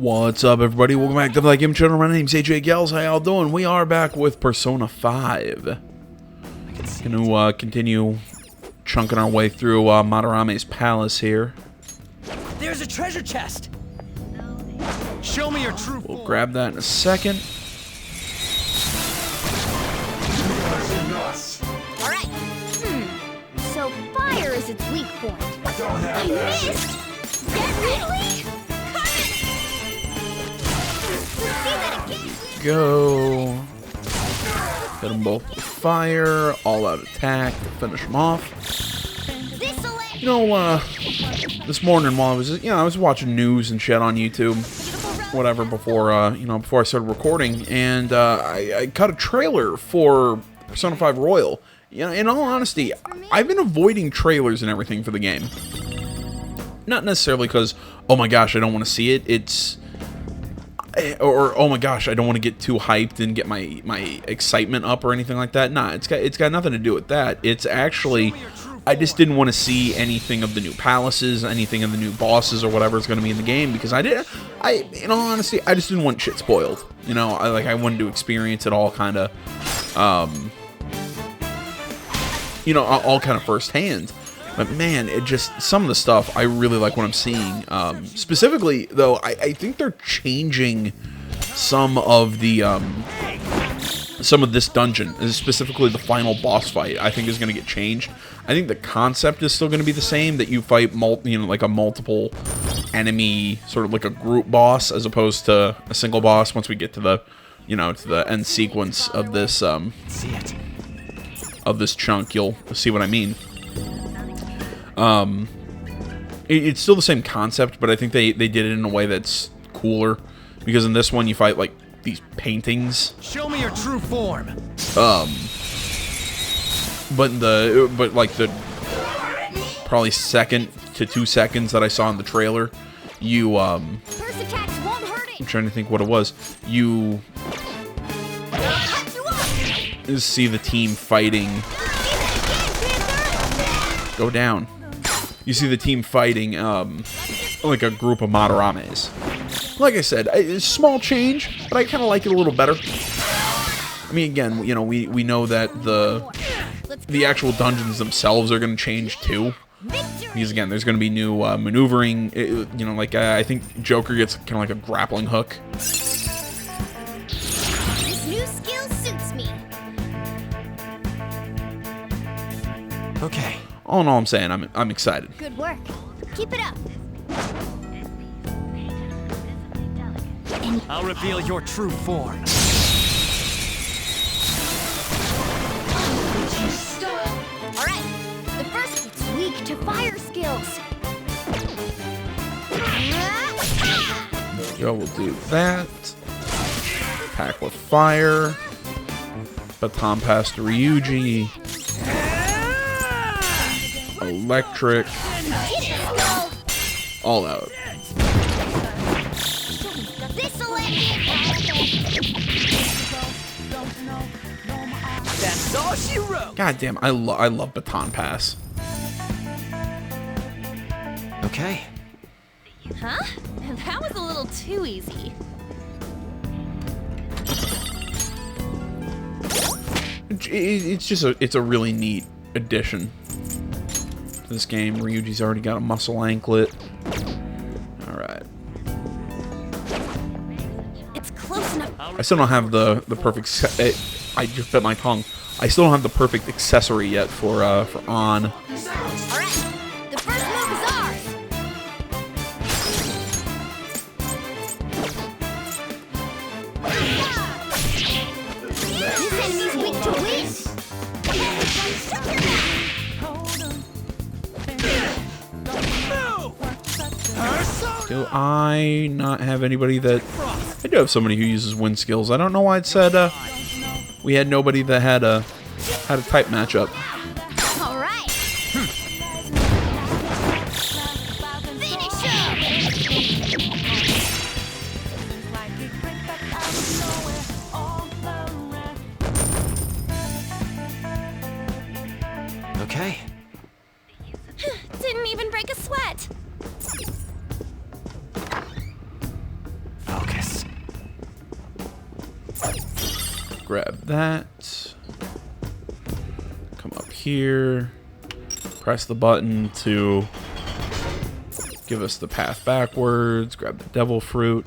What's up, everybody? Welcome back to the Game Channel. My name's AJ Gels. How y'all doing? We are back with Persona 5. Gonna continue chunking our way through Madarame's palace here. There's a treasure chest. Show me your true form. We'll grab that in a second. All right. So fire is its weak point. I missed. Get ready. Go. Hit them both with fire. All out attack to finish them off. You know, this morning while I was, I was watching news and shit on YouTube, whatever, before, before I started recording, and I cut a trailer for Persona 5 Royal. You know, in all honesty, I've been avoiding trailers and everything for the game. Not necessarily because, oh my gosh, I don't want to see it. It's... Or oh my gosh, I don't want to get too hyped and get my excitement up or anything like that. Nah, it's got nothing to do with that. It's actually, I just didn't want to see anything of the new palaces, anything of the new bosses or whatever is going to be in the game, because in all honesty, I just didn't want shit spoiled. You know, I wanted to experience it all kind of, all kind of firsthand. But man, some of the stuff, I really like what I'm seeing. Specifically, though, I think they're changing some of this dungeon, specifically the final boss fight. I think is going to get changed. I think the concept is still going to be the same, that you fight like a multiple enemy, sort of like a group boss, as opposed to a single boss. Once we get to the, to the end sequence of this chunk, you'll see what I mean. It's still the same concept, but I think they did it in a way that's cooler, because in this one you fight like these paintings. Show me your true form. But like the probably second to 2 seconds that I saw in the trailer, you First attacks won't hurt it. I'm trying to think what it was. You see the team fighting. Go down. You see the team fighting, like a group of Madarames. Like I said, it's a small change, but I kind of like it a little better. I mean, again, we know that the actual dungeons themselves are going to change too. Because again, there's going to be new maneuvering. I think Joker gets kind of like a grappling hook. This new skill suits me. Okay. All in all, I'm saying I'm excited. Good work. Keep it up. I'll reveal your true form. All right. The first one's weak to fire skills. Go, we'll do that. Attack with fire. Baton pass to Ryuji. Electric. All out. That's all she wrote. God damn, I love baton pass. Okay. Huh? That was a little too easy. It's a really neat addition to this game. Ryuji's already got a muscle anklet. All right. It's close enough. I still don't have the perfect. I just bit my tongue. I still don't have the perfect accessory yet for on. All right. The first move is ours. This enemy's weak to wind. Do I not have anybody that... I do have somebody who uses wind skills. I don't know why it said we had nobody that had a type matchup. All right. Finish up. Okay. Didn't even break a sweat. Grab that. Come up here. Press the button to give us the path backwards. Grab the devil fruit.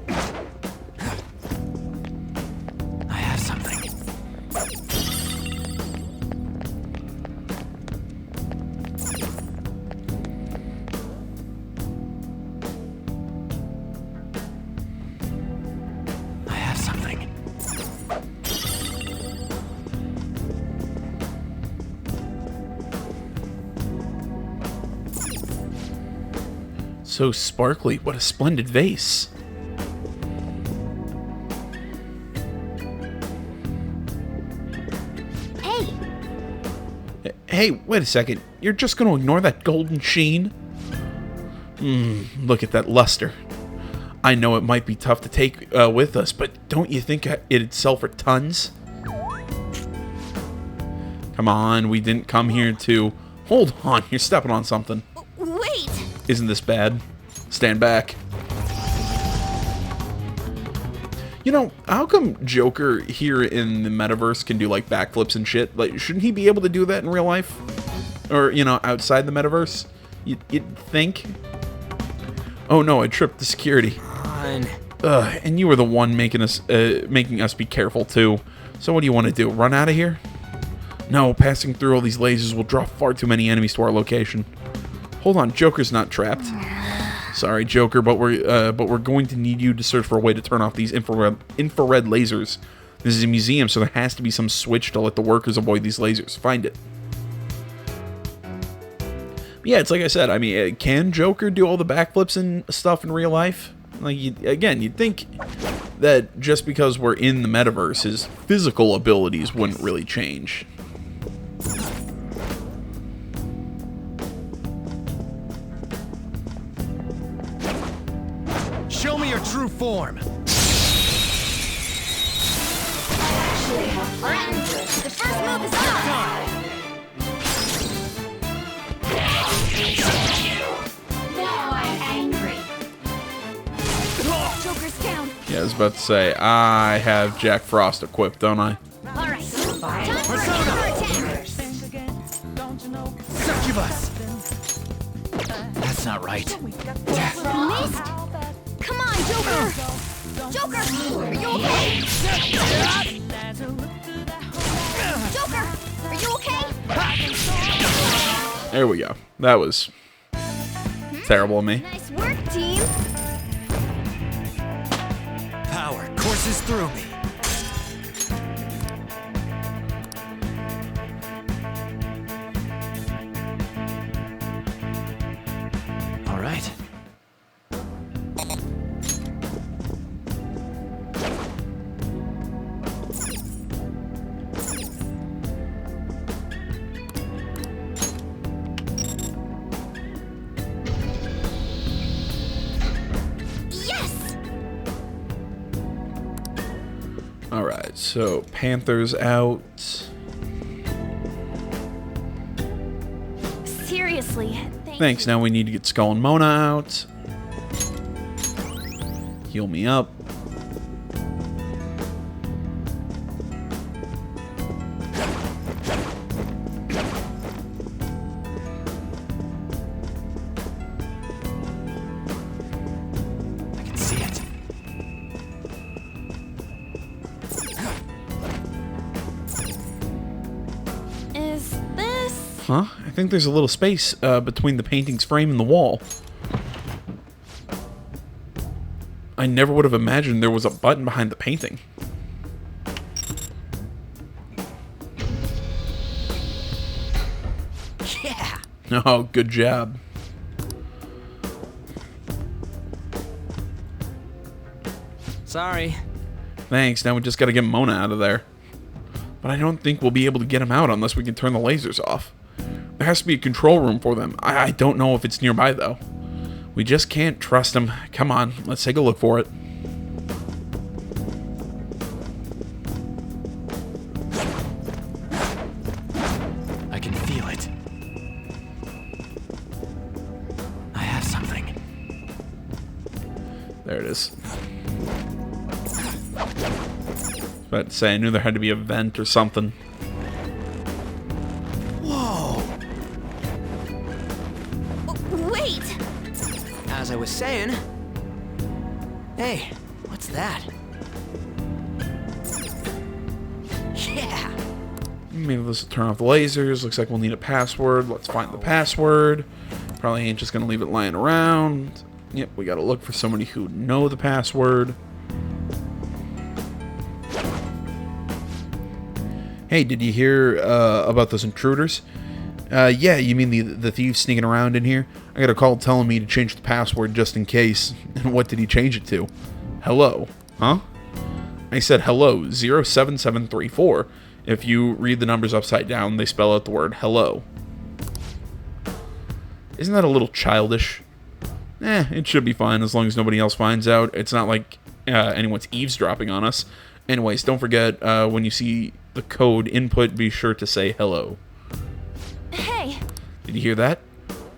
I have something. I have something. So sparkly. What a splendid vase. Hey, Hey, wait a second. You're just going to ignore that golden sheen? Look at that luster. I know it might be tough to take with us, but don't you think it'd sell for tons? Come on, we didn't come here to... Hold on, you're stepping on something. wait! Isn't this bad? Stand back. You know, how come Joker here in the metaverse can do, like, backflips and shit? Like, shouldn't he be able to do that in real life? Or, you know, outside the metaverse? You'd think? Oh no, I tripped the security. On. Ugh, and you were the one making us be careful, too. So what do you want to do, run out of here? No, passing through all these lasers will draw far too many enemies to our location. Hold on, Joker's not trapped. Sorry, Joker, but we're going to need you to search for a way to turn off these infrared lasers. This is a museum, so there has to be some switch to let the workers avoid these lasers. Find it. Yeah, it's like I said. I mean, can Joker do all the backflips and stuff in real life? Like, you'd think that just because we're in the metaverse, his physical abilities wouldn't really change. Show me your true form. The first move is on! Now I'm angry. Joker's down. Yeah, I was about to say, I have Jack Frost equipped, don't I? Alright, time for a counterattack! Succubus. That's not right. Missed? Come on, Joker! Joker! Are you okay? Joker! Are you okay? There we go. That was terrible of me. Nice work, team! Power courses through me. All right. Yes! Alright, so Panther's out. Seriously, Thanks, now we need to get Skull and Mona out. Heal me up. I can see it. Is this... Huh? I think there's a little space between the painting's frame and the wall. I never would have imagined there was a button behind the painting. Yeah. Oh, good job. Sorry. Thanks, now we just gotta get Mona out of there. But I don't think we'll be able to get him out unless we can turn the lasers off. There has to be a control room for them. I don't know if it's nearby, though. We just can't trust him. Come on, let's take a look for it. I can feel it. I have something. There it is. But say I knew there had to be a vent or something. Whoa! Wait! As I was saying... Hey, what's that? Yeah! Maybe this will turn off the lasers. Looks like we'll need a password. Let's find the password. Probably ain't just gonna leave it lying around. Yep, we gotta look for somebody who know the password. Hey, did you hear about those intruders? Yeah, you mean the thieves sneaking around in here? I got a call telling me to change the password just in case. And what did he change it to? Hello. Huh? I said hello, 07734. If you read the numbers upside down, they spell out the word hello. Isn't that a little childish? It should be fine as long as nobody else finds out. It's not like anyone's eavesdropping on us. Anyways, don't forget, when you see the code input, be sure to say hello. Hey! Did you hear that?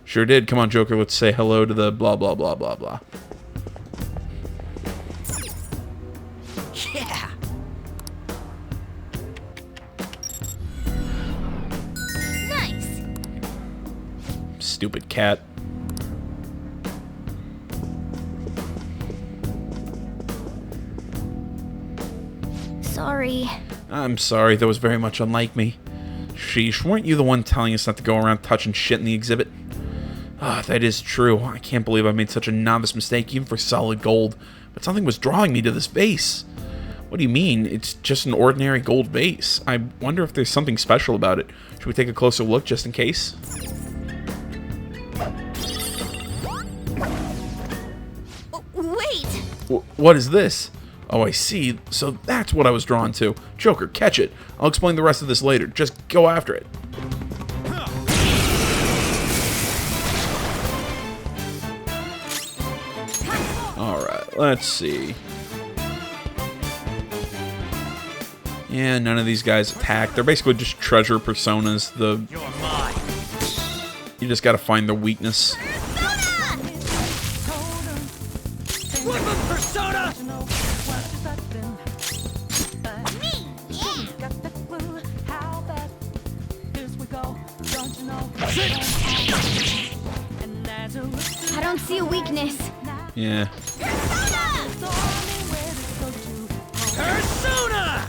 Sure did. Come on, Joker, let's say hello to the blah, blah, blah, blah, blah. Yeah! Nice! Stupid cat. Sorry. I'm sorry, that was very much unlike me. Sheesh, weren't you the one telling us not to go around touching shit in the exhibit? Ah, that is true. I can't believe I made such a novice mistake even for solid gold. But something was drawing me to this vase. What do you mean? It's just an ordinary gold vase. I wonder if there's something special about it. Should we take a closer look just in case? Wait! What is this? Oh, I see. So that's what I was drawn to. Joker, catch it. I'll explain the rest of this later. Just go after it. Alright, let's see. Yeah, none of these guys attack. They're basically just treasure personas. You're mine! You just gotta find their weakness. What's a persona? I don't see a weakness. Yeah. Persona!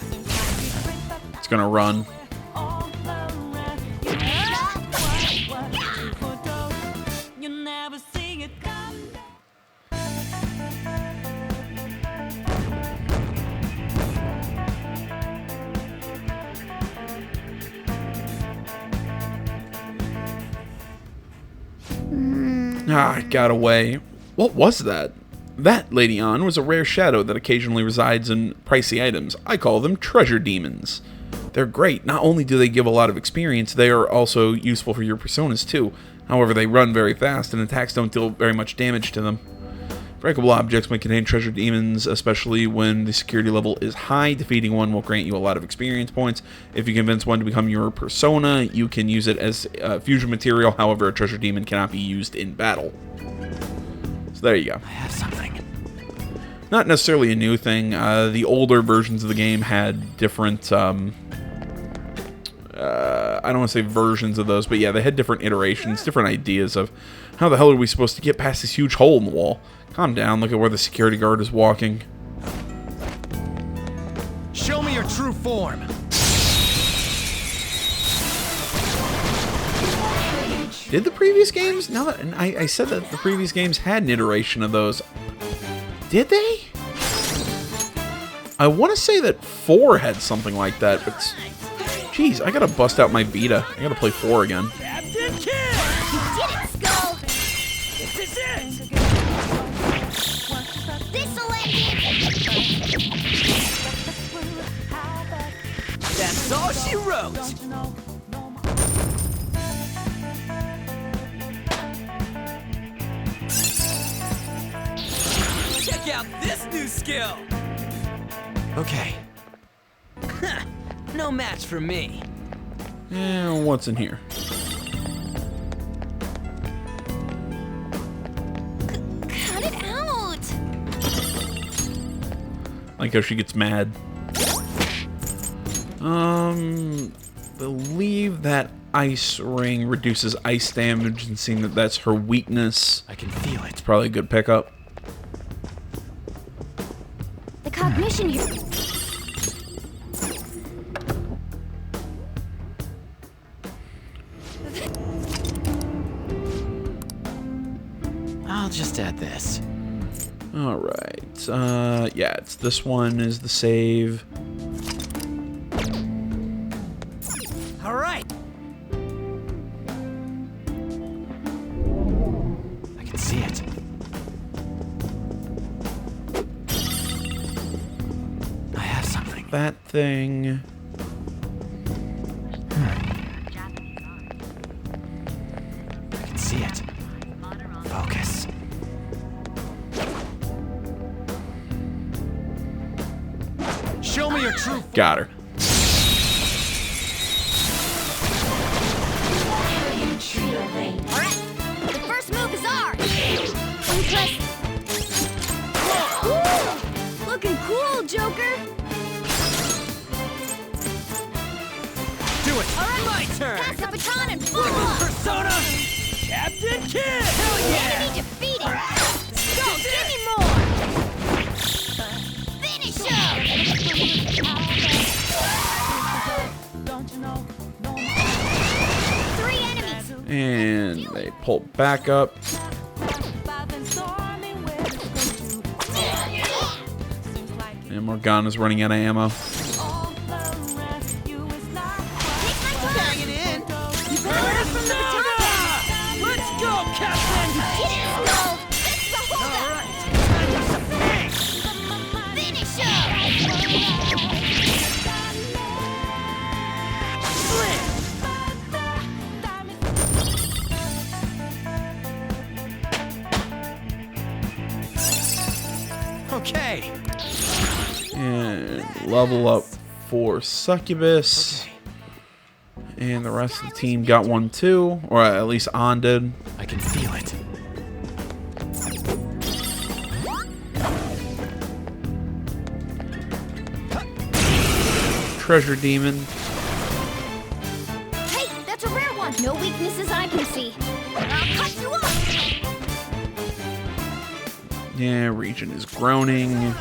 It's gonna run. Ah, it got away. What was that? That, Lady Ann, was a rare shadow that occasionally resides in pricey items. I call them treasure demons. They're great. Not only do they give a lot of experience, they are also useful for your personas too. However, they run very fast and attacks don't deal very much damage to them. Breakable objects may contain treasure demons, especially when the security level is high. Defeating one will grant you a lot of experience points. If you convince one to become your persona, you can use it as fusion material. However, a treasure demon cannot be used in battle. So there you go. I have something. Not necessarily a new thing. The older versions of the game had different, I don't want to say versions of those, but yeah, they had different iterations, different ideas of how the hell are we supposed to get past this huge hole in the wall. Calm down, look at where the security guard is walking. Show me your true form. Did the previous games? No, I said that the previous games had an iteration of those. Did they? I want to say that 4 had something like that, but... Jeez, I gotta bust out my Vita. I gotta play 4 again. Captain Kidd! You did it, Skull! This is it! This'll end it! That's all she wrote! Check out this new skill! Okay. No match for me. What's in here? Cut it out! Like how she gets mad. Believe that ice ring reduces ice damage, and seeing that that's her weakness, I can feel it. it's probably a good pickup. The cognition here. I'll just add this. Alright, yeah, it's this one is the save. All right. I can see it. I have something. That thing. I can see it. Focus. Show me your true. Got her. Alright, the first move is ours! Impress. Woo! Looking cool, Joker! Do it. Alright, My turn. pass the baton and follow up! Persona. Captain Kid. Hell yeah. Enemy defeated! Go, give me more! Finish him! 3 enemies! And they pull back up. And Morgana's running out of ammo. Take my time! Hanging in. You better learn from the baton! Let's go, Captain. Get it, Gold! That's the All holdup! right. Time to submit. Finish him! Slam. Okay. And level up for Succubus. And the rest of the team got one too. Or at least On did. I can feel it. Treasure Demon. Hey, that's a rare one! No weaknesses I can see. I'll cut you off! Yeah, Region is groaning.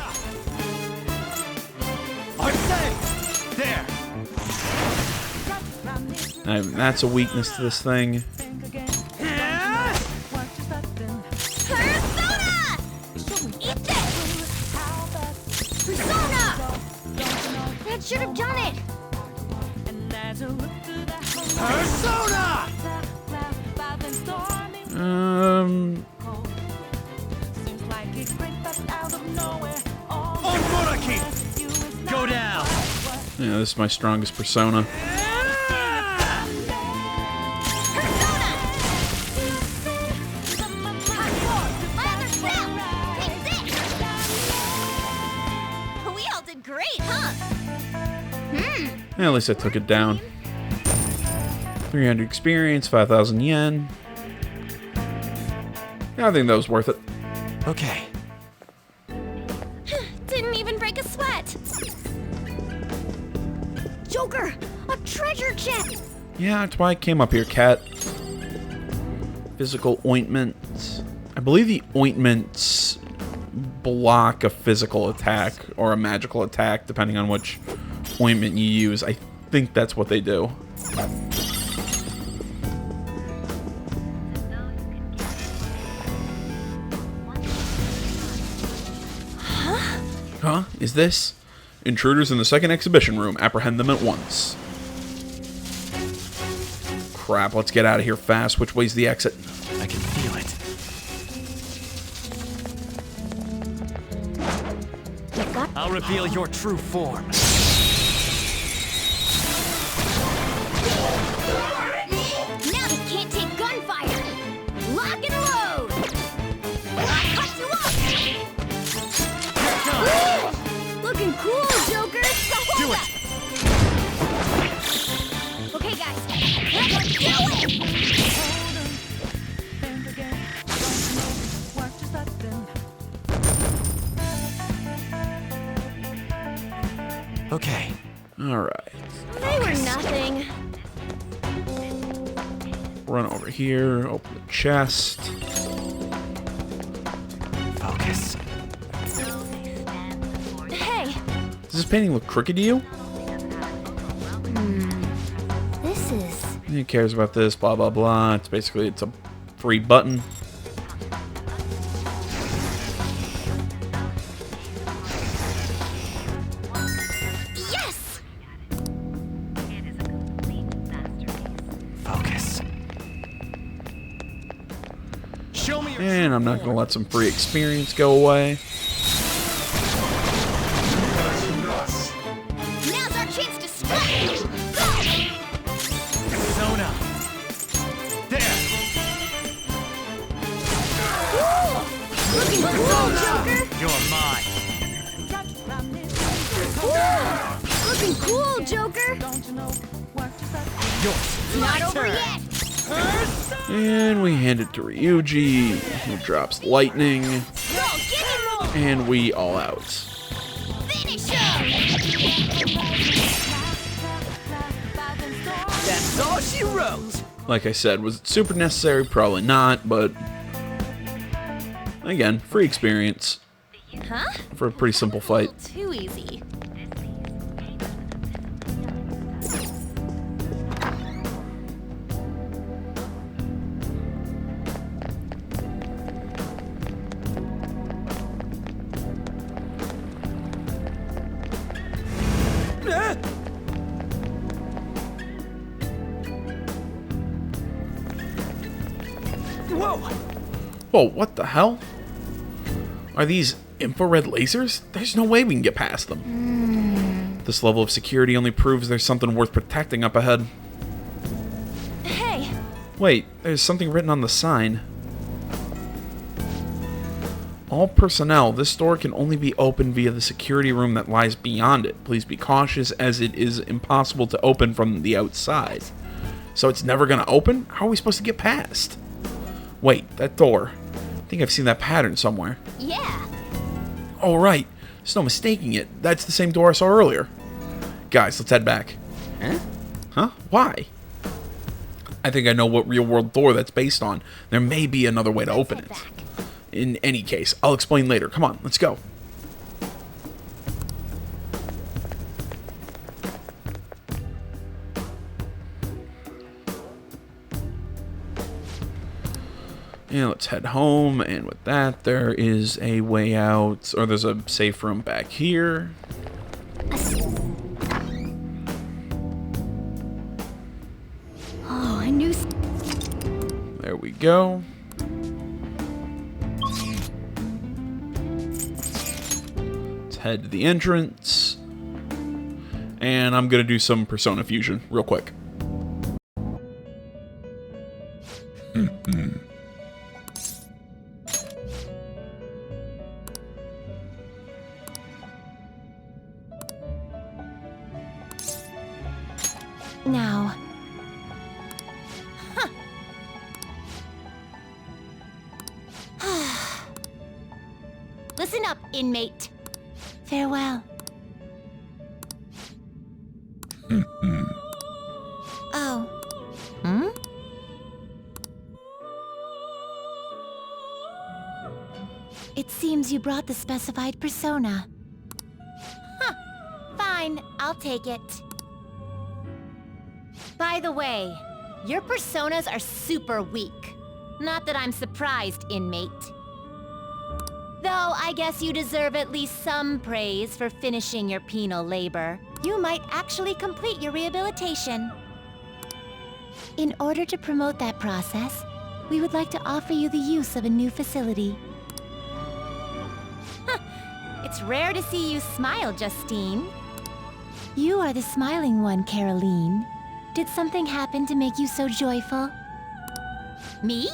I'm safe. There. That's a weakness to this thing. Yeah. Persona! Eat this! Persona! That should have done it! Persona. On Muraki. Go down. Yeah, this is my strongest persona. Persona! My other spell! Take this! We all did great, huh? Yeah, at least I took it down. 300 experience, 5,000 yen. Yeah, I think that was worth it. Okay. Didn't even break a sweat. Joker! A treasure chest! Yeah, that's why I came up here, Cat. Physical ointment. I believe the ointments block a physical attack or a magical attack, depending on which ointment you use. I think that's what they do. Huh? Is this? Intruders in the second exhibition room. Apprehend them at once. Crap, let's get out of here fast. Which way's the exit? I can feel it. I'll reveal your true form. Now he can't take gunfire! Lock and load! I'll cut you off! Looking cool, Joker! Do it. Okay, guys, let's do it! Okay. Alright. They were nothing. Run over here, open the chest. Focus. Hey, Does this painting look crooked to you? This is... Who cares about this? Blah, blah, blah. It's a free button. yes! Focus. Show me your And I'm not going to let some free experience go away. Now's our chance to splash! Go! persona. There. Looking cool, Joker! You're mine. Looking cool, Joker! Yours. Not over yet! And we hand it to Ryuji, who drops lightning, Go, get him more! and we all out. Finish him! That's all she wrote. Like I said, was it super necessary? Probably not, but again, free experience Huh? for a pretty simple A fight. little too easy. Whoa. Whoa, what the hell? Are these infrared lasers? There's no way we can get past them. This level of security only proves there's something worth protecting up ahead. Hey, Wait, there's something written on the sign. All personnel, this door can only be opened via the security room that lies beyond it. Please be cautious as it is impossible to open from the outside. So it's never going to open? How are we supposed to get past? Wait, that door. I think I've seen that pattern somewhere. Yeah. Oh, right. There's no mistaking it. That's the same door I saw earlier. Guys, let's head back. Huh? Huh? Why? I think I know what real-world door that's based on. There may be another way to open it. Back. In any case, I'll explain later. Come on, let's go. And let's head home, and with that, there is a way out, or there's a safe room back here. Oh, I knew... There we go. Let's head to the entrance. And I'm going to do some Persona Fusion real quick. Now... Listen up, inmate. Farewell. Oh. Hmm? It seems you brought the specified persona. Huh. Fine, I'll take it. By the way, your personas are super weak. Not that I'm surprised, inmate. Though I guess you deserve at least some praise for finishing your penal labor. You might actually complete your rehabilitation. In order to promote that process, we would like to offer you the use of a new facility. It's rare to see you smile, Justine. You are the smiling one, Caroline. Did something happen to make you so joyful? Me?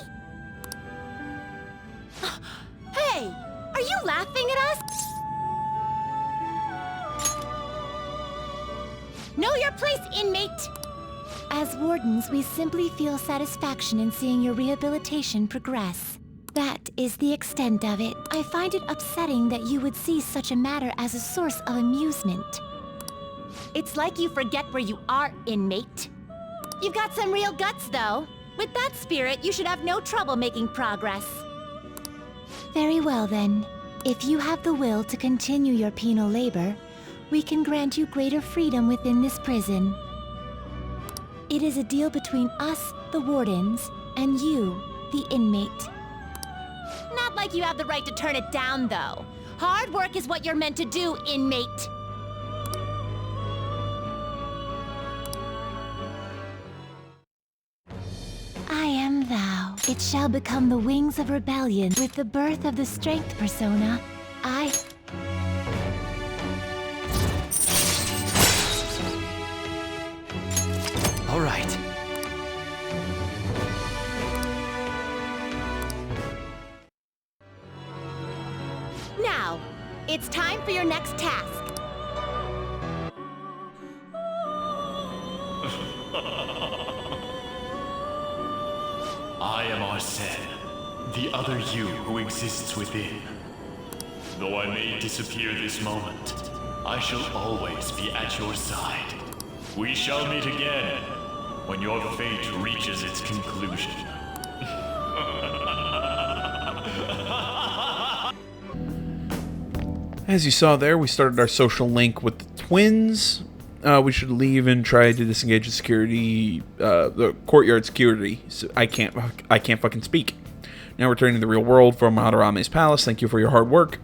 Hey! Are you laughing at us? Know your place, inmate! As wardens, we simply feel satisfaction in seeing your rehabilitation progress. That is the extent of it. I find it upsetting that you would see such a matter as a source of amusement. It's like you forget where you are, inmate. You've got some real guts, though. With that spirit, you should have no trouble making progress. Very well, then. If you have the will to continue your penal labor, we can grant you greater freedom within this prison. It is a deal between us, the wardens, and you, the inmate. Not like you have the right to turn it down, though. Hard work is what you're meant to do, inmate. I am thou. It shall become the wings of rebellion with the birth of the strength persona. All right. Now, it's time for your next task. I am Arsene, the other you who exists within. Though I may disappear this moment, I shall always be at your side. We shall meet again when your fate reaches its conclusion. As you saw there, we started our social link with the twins. We should leave and try to disengage the security, the courtyard security. So I can't fucking speak. Now returning to the real world from Madarame's palace. Thank you for your hard work.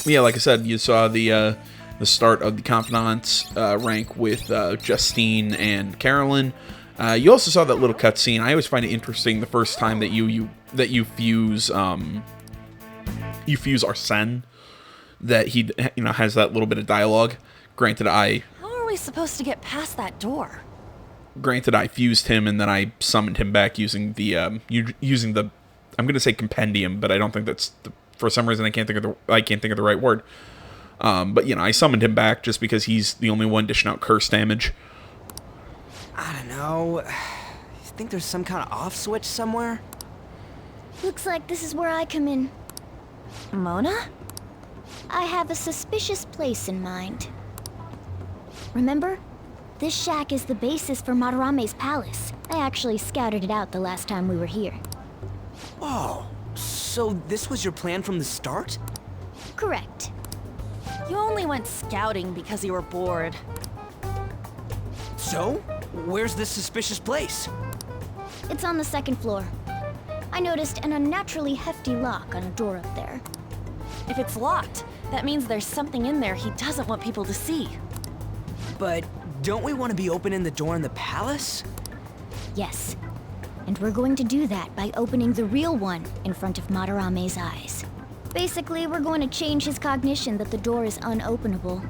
Yeah, like I said, you saw the start of the confidants rank with Justine and Carolyn. You also saw that little cutscene. I always find it interesting the first time that you fuse Arsene, that he has that little bit of dialogue. Granted, How are we supposed to get past that door? I fused him and then I summoned him back using the I'm gonna say compendium, but I don't think that's for some reason I can't think of the right word. But I summoned him back just because he's the only one dishing out curse damage. I don't know. You think there's some kind of off switch somewhere? Looks like this is where I come in. Mona? I have a suspicious place in mind. Remember? This shack is the basis for Madarame's palace. I actually scouted it out the last time we were here. Oh, so this was your plan from the start? Correct. You only went scouting because you were bored. So, where's this suspicious place? It's on the second floor. I noticed an unnaturally hefty lock on a door up there. If it's locked, that means there's something in there he doesn't want people to see. But don't we want to be opening the door in the palace? Yes. And we're going to do that by opening the real one in front of Madarame's eyes. Basically, we're going to change his cognition that the door is unopenable.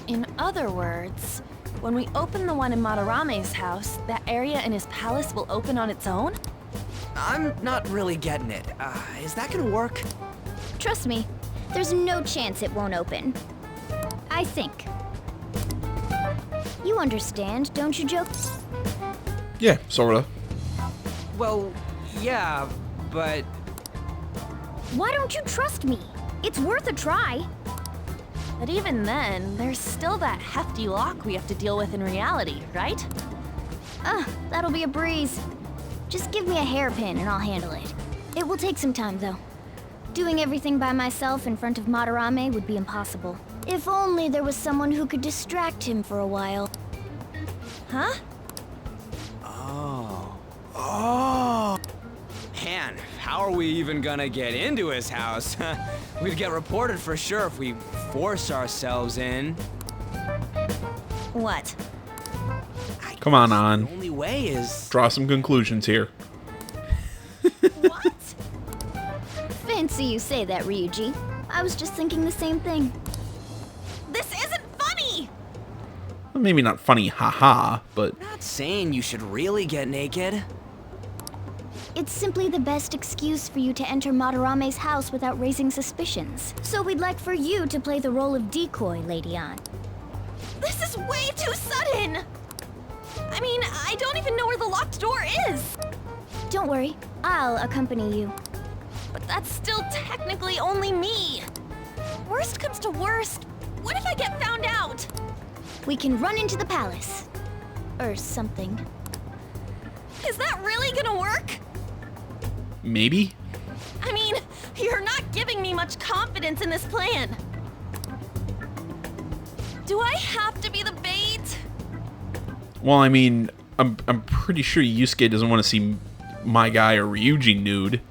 In other words, when we open the one in Madarame's house, that area in his palace will open on its own? I'm not really getting it. Is that gonna work? Trust me, there's no chance it won't open. I think. You understand, don't you, Joe? Yeah, sorta. Well, yeah, but... Why don't you trust me? It's worth a try. But even then, there's still that hefty lock we have to deal with in reality, right? That'll be a breeze. Just give me a hairpin and I'll handle it. It will take some time, though. Doing everything by myself in front of Madarame would be impossible. If only there was someone who could distract him for a while. Huh? Oh. Man, how are we even gonna get into his house? We'd get reported for sure if we force ourselves in. What? Come on. The only way is... Draw some conclusions here. What? Fancy you say that, Ryuji. I was just thinking the same thing. This isn't funny! Well, maybe not funny, haha, but... Not saying you should really get naked. It's simply the best excuse for you to enter Madarame's house without raising suspicions. So we'd like for you to play the role of decoy, Lady Ann. This is way too sudden! I mean, I don't even know where the locked door is! Don't worry, I'll accompany you. But that's still technically only me! Worst comes to worst, what if I get found out? we can run into the palace. Or something. Is that really gonna work? Maybe? I mean, you're not giving me much confidence in this plan. Do I have to be the bait? Well, I mean, I'm pretty sure Yusuke doesn't want to see my guy or Ryuji nude.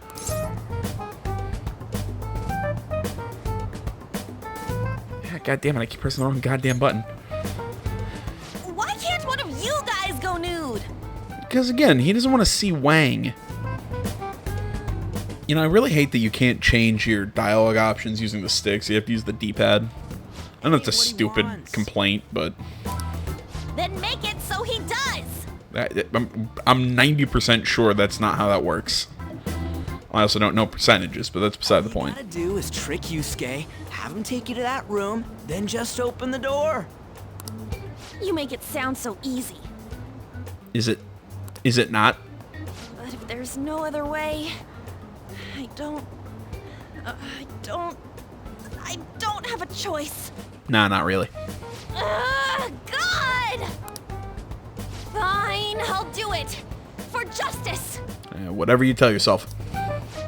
Yeah, God damn it, I keep pressing the wrong goddamn button. Why can't one of you guys go nude? Because again, he doesn't want to see Wang. You know, I really hate that you can't change your dialogue options using the sticks. You have to use the D-pad. I know it's a stupid complaint, but Then make it so he does! I'm 90% sure that's not how that works. I also don't know percentages, but that's beside the point. All you gotta do is trick Yusuke, have him take you to that room, then just open the door. You make it sound so easy. Is it not? But if there's no other way, I don't have a choice. Nah, not really. God! Fine, I'll do it. For justice. Whatever you tell yourself.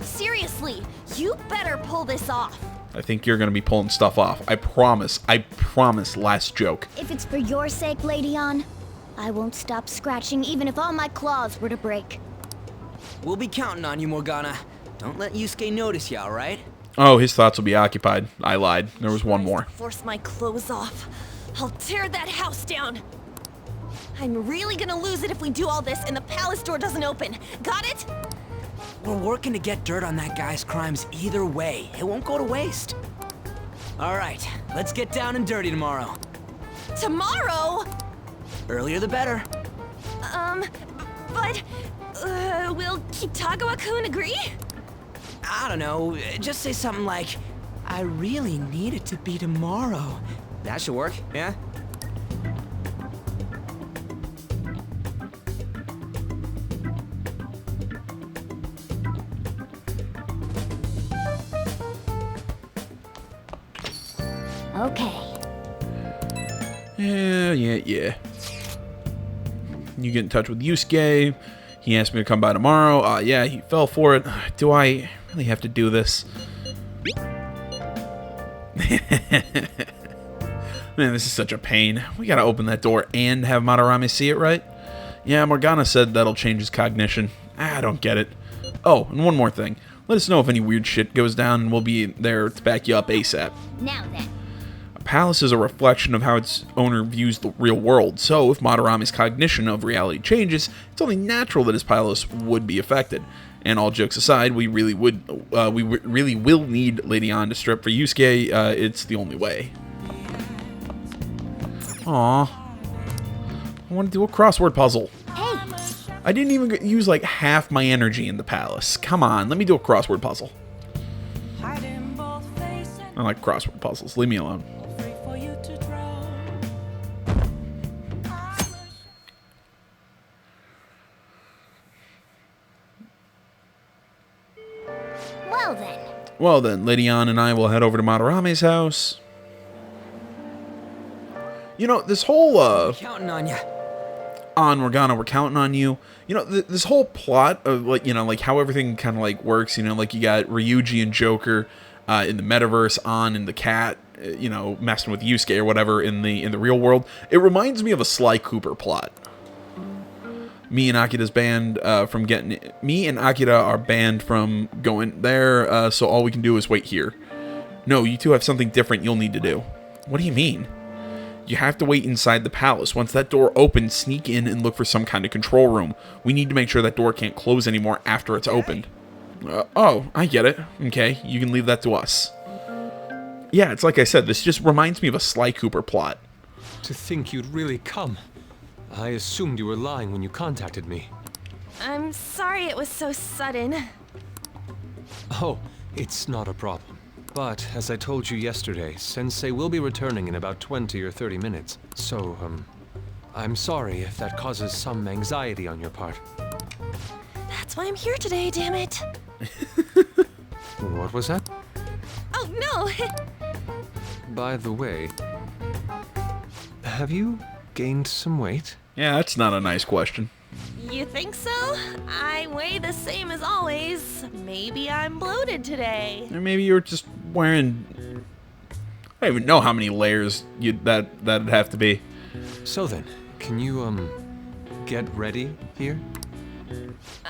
Seriously, you better pull this off. I think you're gonna be pulling stuff off. I promise. I promise. Last joke. If it's for your sake, Lady Ann, I won't stop scratching even if all my claws were to break. We'll be counting on you, Morgana. Don't let Yusuke notice you, alright? Oh, his thoughts will be occupied. I lied. There was one more. Force my clothes off. I'll tear that house down. I'm really gonna lose it if we do all this and the palace door doesn't open. Got it? We're working to get dirt on that guy's crimes either way. It won't go to waste. Alright, let's get down and dirty tomorrow. Tomorrow? Earlier the better. But, will Kitagawa-kun agree? I don't know, just say something like, I really need it to be tomorrow. That should work, yeah? Okay. Yeah. You get in touch with Yusuke. He asked me to come by tomorrow. Yeah, he fell for it. Do I really have to do this? Man, this is such a pain. We gotta open that door and have Madarame see it, right? Yeah, Morgana said that'll change his cognition. I don't get it. Oh, and one more thing. Let us know if any weird shit goes down and we'll be there to back you up ASAP. Now then. A palace is a reflection of how its owner views the real world, so if Madarame's cognition of reality changes, it's only natural that his palace would be affected. And all jokes aside, we really will need Lady Ann to strip for Yusuke. It's the only way. Aww. I want to do a crossword puzzle. Hey, I didn't even use like half my energy in the palace. Come on, let me do a crossword puzzle. I like crossword puzzles. Leave me alone. Well then, Lady Ann and I will head over to Madarame's house. You know, this whole, Counting on you. on Morgana, we're counting on you. You know, this whole plot of, like, you know, like, how everything kind of, like, works, you know, like, you got Ryuji and Joker in the metaverse, Ann and the cat, you know, messing with Yusuke or whatever in the real world. It reminds me of a Sly Cooper plot. Me and Akira's banned from getting... Me and Akira are banned from going there, so all we can do is wait here. No, you two have something different you'll need to do. What do you mean? You have to wait inside the palace. Once that door opens, sneak in and look for some kind of control room. We need to make sure that door can't close anymore after it's opened. Oh, I get it. Okay, you can leave that to us. Yeah, it's like I said, this just reminds me of a Sly Cooper plot. To think you'd really come. I assumed you were lying when you contacted me. I'm sorry it was so sudden. Oh, it's not a problem. But, as I told you yesterday, Sensei will be returning in about 20 or 30 minutes. So, I'm sorry if that causes some anxiety on your part. That's why I'm here today, damn it. What was that? Oh, no. By the way, have you gained some weight? Yeah, that's not a nice question. You think so? I weigh the same as always. Maybe I'm bloated today. Or maybe you're just wearing... I don't even know how many layers that'd have to be. So then, can you, get ready here?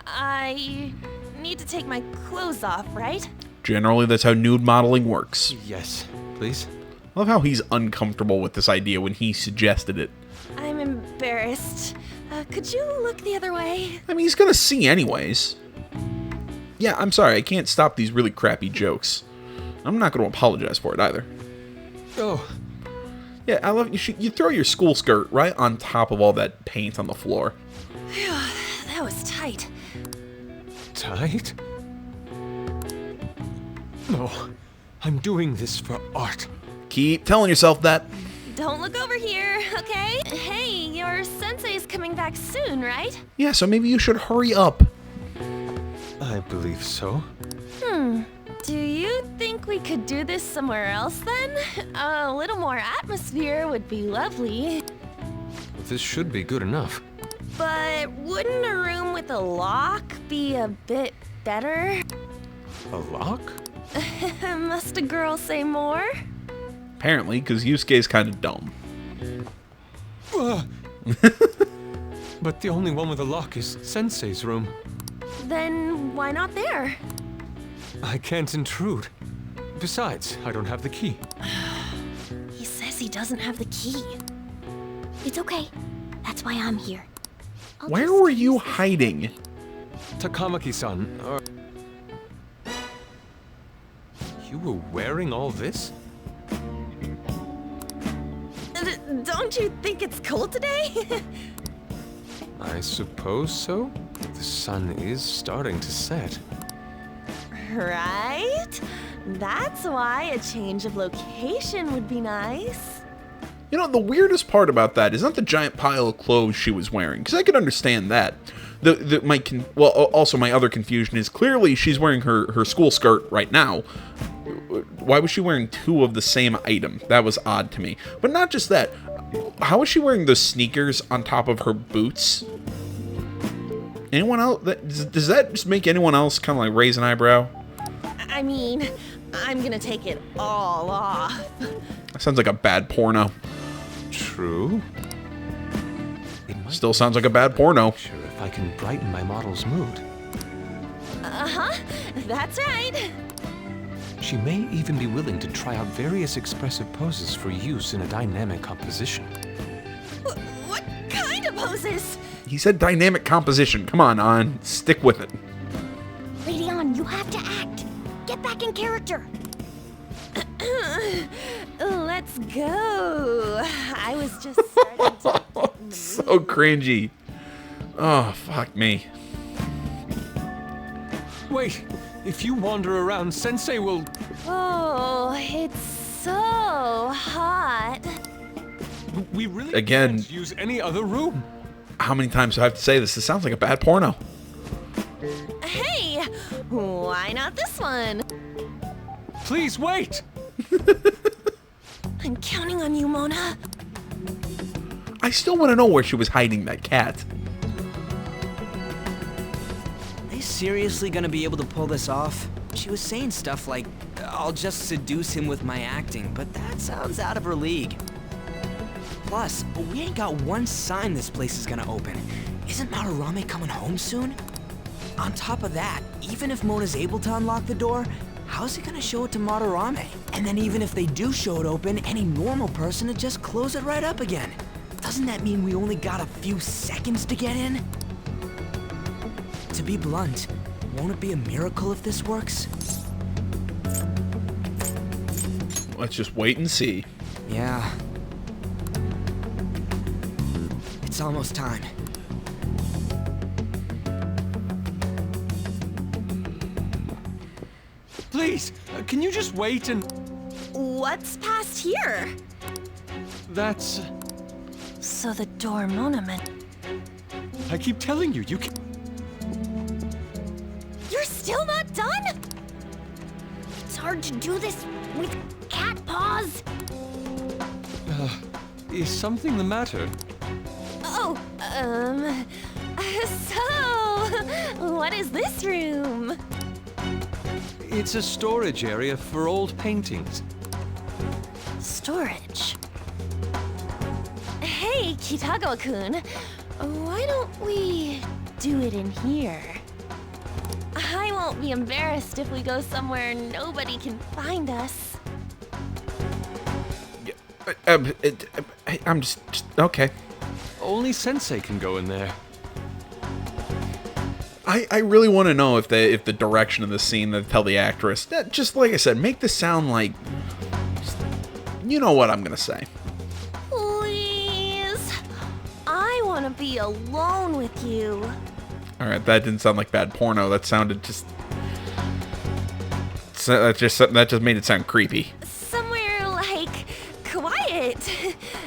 I need to take my clothes off, right? Generally, that's how nude modeling works. Yes, please. I love how he's uncomfortable with this idea when he suggested it. I'm embarrassed. Could you look the other way? I mean, he's gonna see anyways. Yeah, I'm sorry, I can't stop these really crappy jokes. I'm not gonna apologize for it either. Oh, Yeah, I love you throw your school skirt right on top of all that paint on the floor. That was tight. tight? No, I'm doing this for art. Keep telling yourself that. Don't look over here, okay? Hey, your sensei's coming back soon, right? Yeah, so maybe you should hurry up. I believe so. Do you think we could do this somewhere else then? A little more atmosphere would be lovely. This should be good enough. But wouldn't a room with a lock be a bit better? A lock? Must a girl say more? Apparently, because Yusuke's kind of dumb. But the only one with a lock is Sensei's room. Then why not there? I can't intrude. Besides, I don't have the key. He says he doesn't have the key. It's okay. That's why I'm here. I'll Where just were use you this- hiding? Takamaki-san, you were wearing all this? Don't you think it's cold today? I suppose so. The sun is starting to set. Right? That's why a change of location would be nice. You know, the weirdest part about that is not the giant pile of clothes she was wearing, because I could understand that. Also my other confusion is clearly she's wearing her school skirt right now. Why was she wearing two of the same item? That was odd to me. But not just that. How is she wearing those sneakers on top of her boots? Anyone else? Does that just make anyone else kind of like raise an eyebrow? I mean, I'm gonna take it all off. That sounds like a bad porno. True. It might Still sounds like a bad porno. be sure if I can brighten my model's mood. Uh-huh, that's right. She may even be willing to try out various expressive poses for use in a dynamic composition. What kind of poses? He said dynamic composition. Come on, An. Stick with it. Lady On, you have to act. Get back in character. Let's go. I was just starting to get in the mood. So cringy. Oh, fuck me. Wait! If you wander around, Sensei will... Oh, it's so hot. We really Again. can't use any other room. How many times do I have to say this? This sounds like a bad porno. Hey, why not this one? Please wait! I'm counting on you, Mona. I still want to know where she was hiding that cat. Are they seriously gonna be able to pull this off? She was saying stuff like, I'll just seduce him with my acting, but that sounds out of her league. Plus, we ain't got one sign this place is gonna open. Isn't Madarame coming home soon? On top of that, even if Mona's able to unlock the door, how's he gonna show it to Madarame? And then even if they do show it open, any normal person would just close it right up again. Doesn't that mean we only got a few seconds to get in? To be blunt, won't it be a miracle if this works? Let's just wait and see. Yeah. It's almost time. Please, can you just wait and... What's past here? That's... So the door Mona meant. I keep telling you, you can... You're still not done? It's hard to do this with cat paws. Is something the matter? Oh, so, what is this room? It's a storage area for old paintings. Storage. Hey, Kitagawa-kun, why don't we do it in here? I won't be embarrassed if we go somewhere nobody can find us. I'm just okay. Only Sensei can go in there. I really want to know if the direction of the scene that tell the actress that, just like I said, make this sound like, you know what I'm gonna say. Please, I want to be alone with you. All right, that didn't sound like bad porno. That sounded that just made it sound creepy. Somewhere like quiet,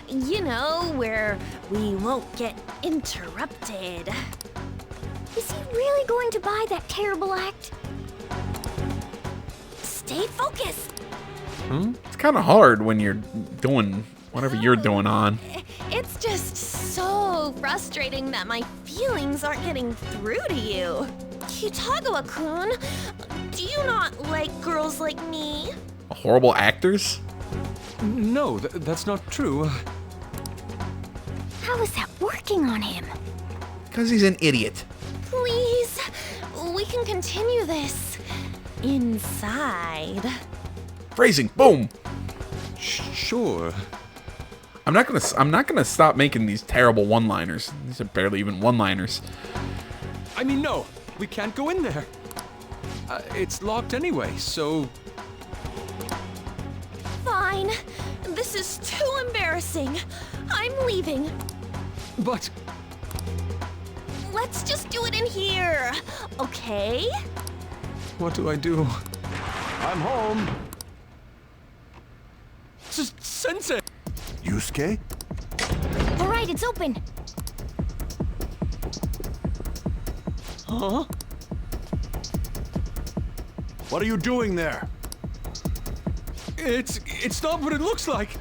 you know, where we won't get interrupted. Is he really going to buy that terrible act? Stay focused. It's kind of hard when you're doing whatever you're doing on. It's just so frustrating that my feelings aren't getting through to you. Kitagawa-kun, do you not like girls like me? Horrible actors? No, that's not true. How is that working on him? Because he's an idiot. Please, we can continue this inside. Phrasing, boom. Sure. I'm not gonna stop making these terrible one-liners. These are barely even one-liners. I mean, no, we can't go in there. It's locked anyway, so... Fine. This is too embarrassing. I'm leaving. But... Let's just do it in here, okay? what do I do? I'm home. Sensei! Yusuke? All right, it's open. Huh? What are you doing there? It's not what it looks like.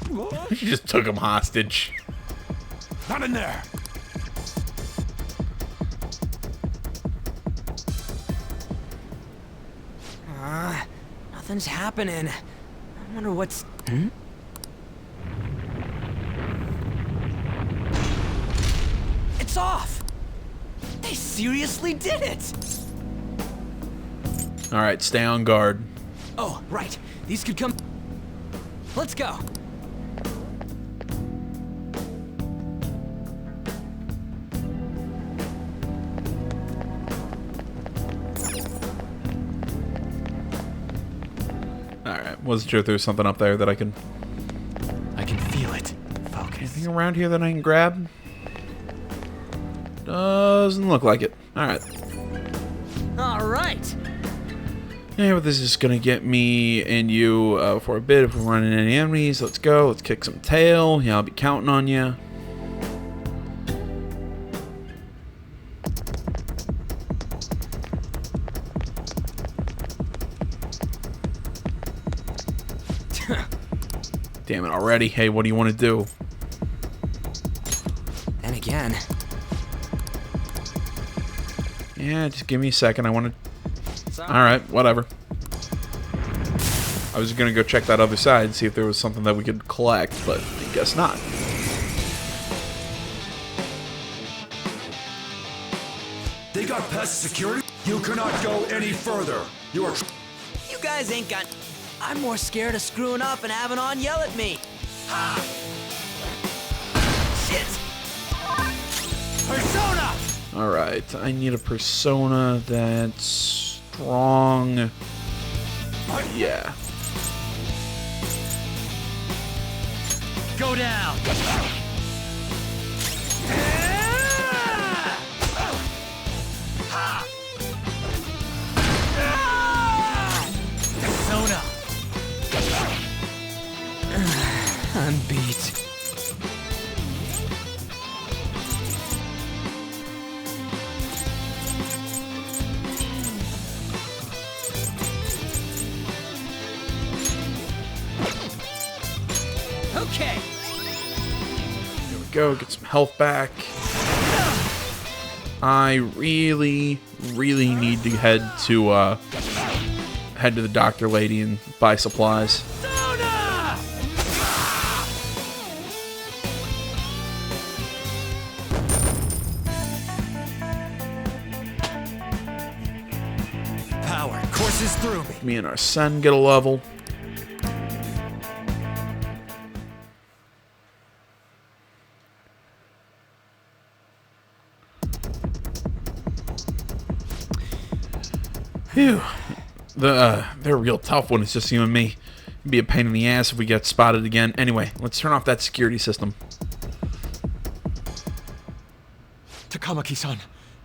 What? She just took him hostage. Not in there! Nothing's happening. I wonder what's... It's off! They seriously did it! All right, stay on guard. Oh, right. These could come... Let's go. All right, wasn't sure if there was something up there that I can feel it. Focus. Anything around here that I can grab? Doesn't look like it. All right. All right. Yeah, but this is gonna get me and you for a bit if we're running any enemies. Let's go. Let's kick some tail. Yeah, I'll be counting on you. Damn it already. Hey, what do you want to do? And again. Yeah, just give me a second. I want to... Alright, whatever. I was gonna go check that other side and see if there was something that we could collect, but I guess not. They got past security? You cannot go any further. You are... You guys ain't got... I'm more scared of screwing up and having On yell at me. Ha! Shit! Persona! Alright, I need a persona that's strong. Yeah. Go down! Persona! I'm beat. Okay. There we go. Get some health back. I really need to head to the doctor lady and buy supplies. Power courses through me. Me and Arsene get a level. Phew. They're real tough when it's just you and me. It'd be a pain in the ass if we get spotted again. Anyway, let's turn off that security system. Takamaki-san,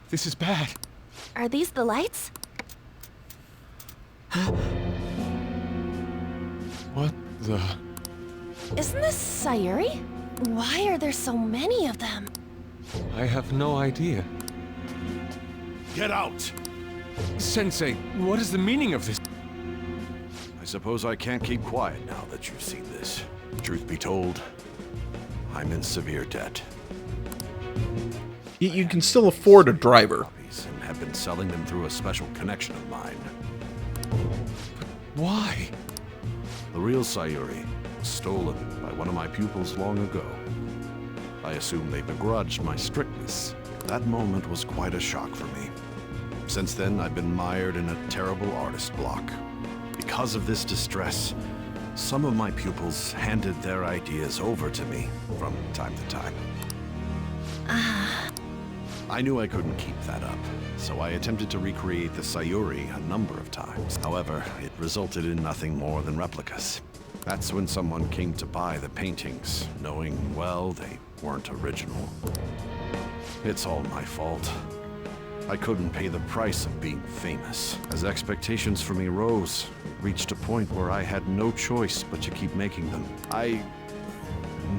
this is bad. Are these the lights? What the... Isn't this Sayuri? Why are there so many of them? I have no idea. Get out! Sensei, what is the meaning of this? I suppose I can't keep quiet now that you've seen this. Truth be told, I'm in severe debt. You can still afford a driver. And have been selling them through a special connection of mine. Why? The real Sayuri was stolen by one of my pupils long ago. I assume they begrudged my strictness. That moment was quite a shock for me. Since then, I've been mired in a terrible artist block. Because of this distress, some of my pupils handed their ideas over to me from time to time. I knew I couldn't keep that up, so I attempted to recreate the Sayuri a number of times. However, it resulted in nothing more than replicas. That's when someone came to buy the paintings, knowing, well, they weren't original. It's all my fault. I couldn't pay the price of being famous. As expectations for me rose, it reached a point where I had no choice but to keep making them. I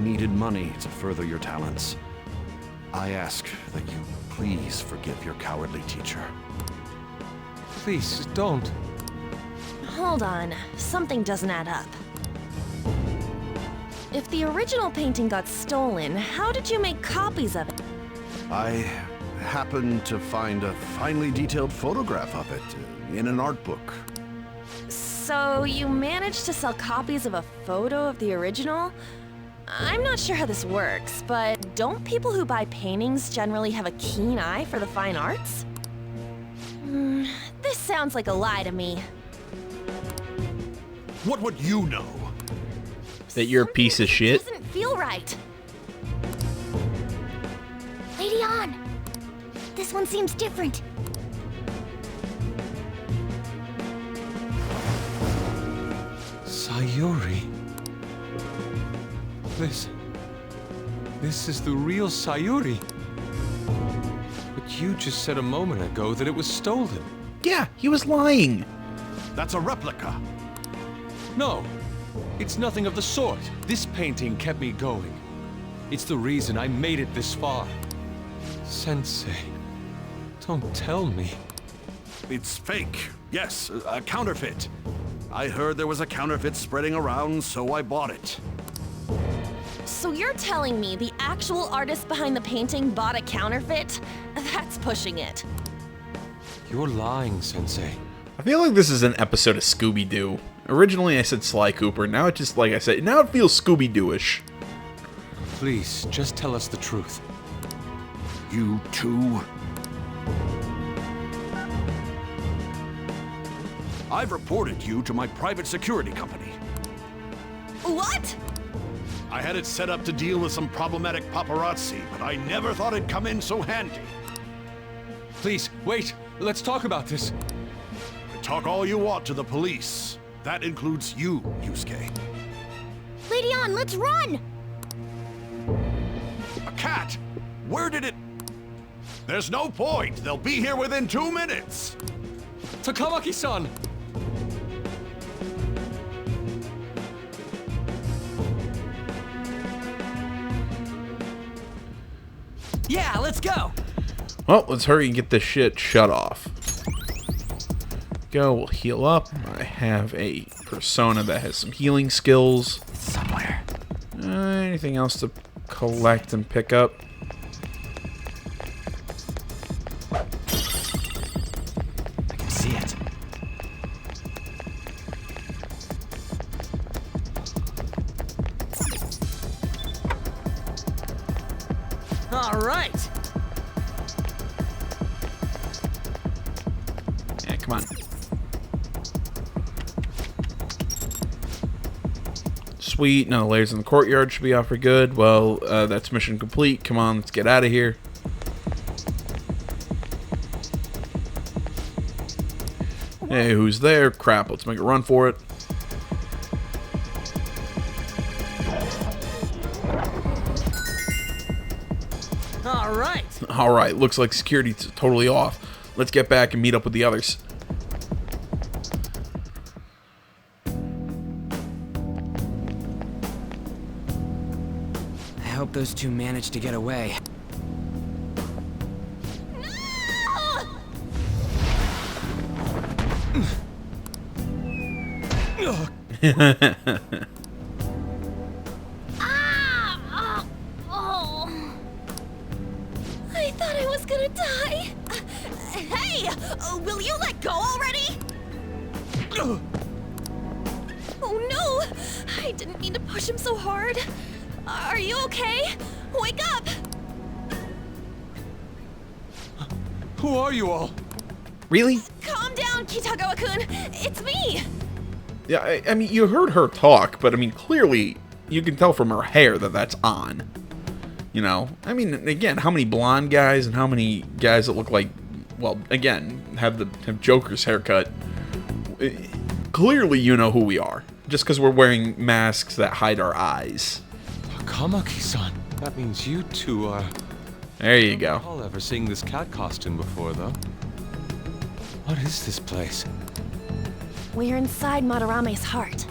needed money to further your talents. I ask that you please forgive your cowardly teacher. Please, don't. Hold on, something doesn't add up. If the original painting got stolen, how did you make copies of it? I happened to find a finely detailed photograph of it in an art book. So you managed to sell copies of a photo of the original? I'm not sure how this works, but don't people who buy paintings generally have a keen eye for the fine arts? This sounds like a lie to me. What would you know? That you're a piece of shit. Doesn't feel right. Lady On! This one seems different. Sayuri. This is the real Sayuri. But you just said a moment ago that it was stolen. Yeah, he was lying. That's a replica. No, it's nothing of the sort. This painting kept me going. It's the reason I made it this far. Sensei, don't tell me. It's fake. Yes, a counterfeit. I heard there was a counterfeit spreading around, so I bought it. So you're telling me the actual artist behind the painting bought a counterfeit? That's pushing it. You're lying, Sensei. I feel like this is an episode of Scooby-Doo. Originally I said Sly Cooper, now it just, like I said, now it feels Scooby-Doo-ish. Please, just tell us the truth. You too? I've reported you to my private security company. What? I had it set up to deal with some problematic paparazzi, but I never thought it'd come in so handy. Please, wait. Let's talk about this. Talk all you want to the police. That includes you, Yusuke. Lady On, let's run! A cat! Where did it... There's no point. They'll be here within 2 minutes. Takamaki-san! Yeah, let's go. Well, let's hurry and get this shit shut off. Go, we'll heal up. I have a persona that has some healing skills. Somewhere. Anything else to collect and pick up? I can see it. All right. Yeah, come on. Sweet. Now the layers in the courtyard should be off for good. Well, that's mission complete. Come on, let's get out of here. Hey, who's there? Crap, let's make a run for it. All right. Alright, looks like security's totally off. Let's get back and meet up with the others. I hope those two managed to get away. I thought I was gonna die. Hey! Will you let go already? Oh no! I didn't mean to push him so hard. Are you okay? Wake up! Who are you all? Really? Calm down, Kitagawa-kun. It's me! Yeah, I mean, you heard her talk, but I mean, clearly, you can tell from her hair that that's on. You know? I mean, again, how many blonde guys and how many guys that look like, well, again, have Joker's haircut. Clearly, you know who we are. Just because we're wearing masks that hide our eyes. Kamaki-san. That means you two are... There you go. I don't recall ever seeing this cat costume before, though. What is this place? We're inside Madarame's heart.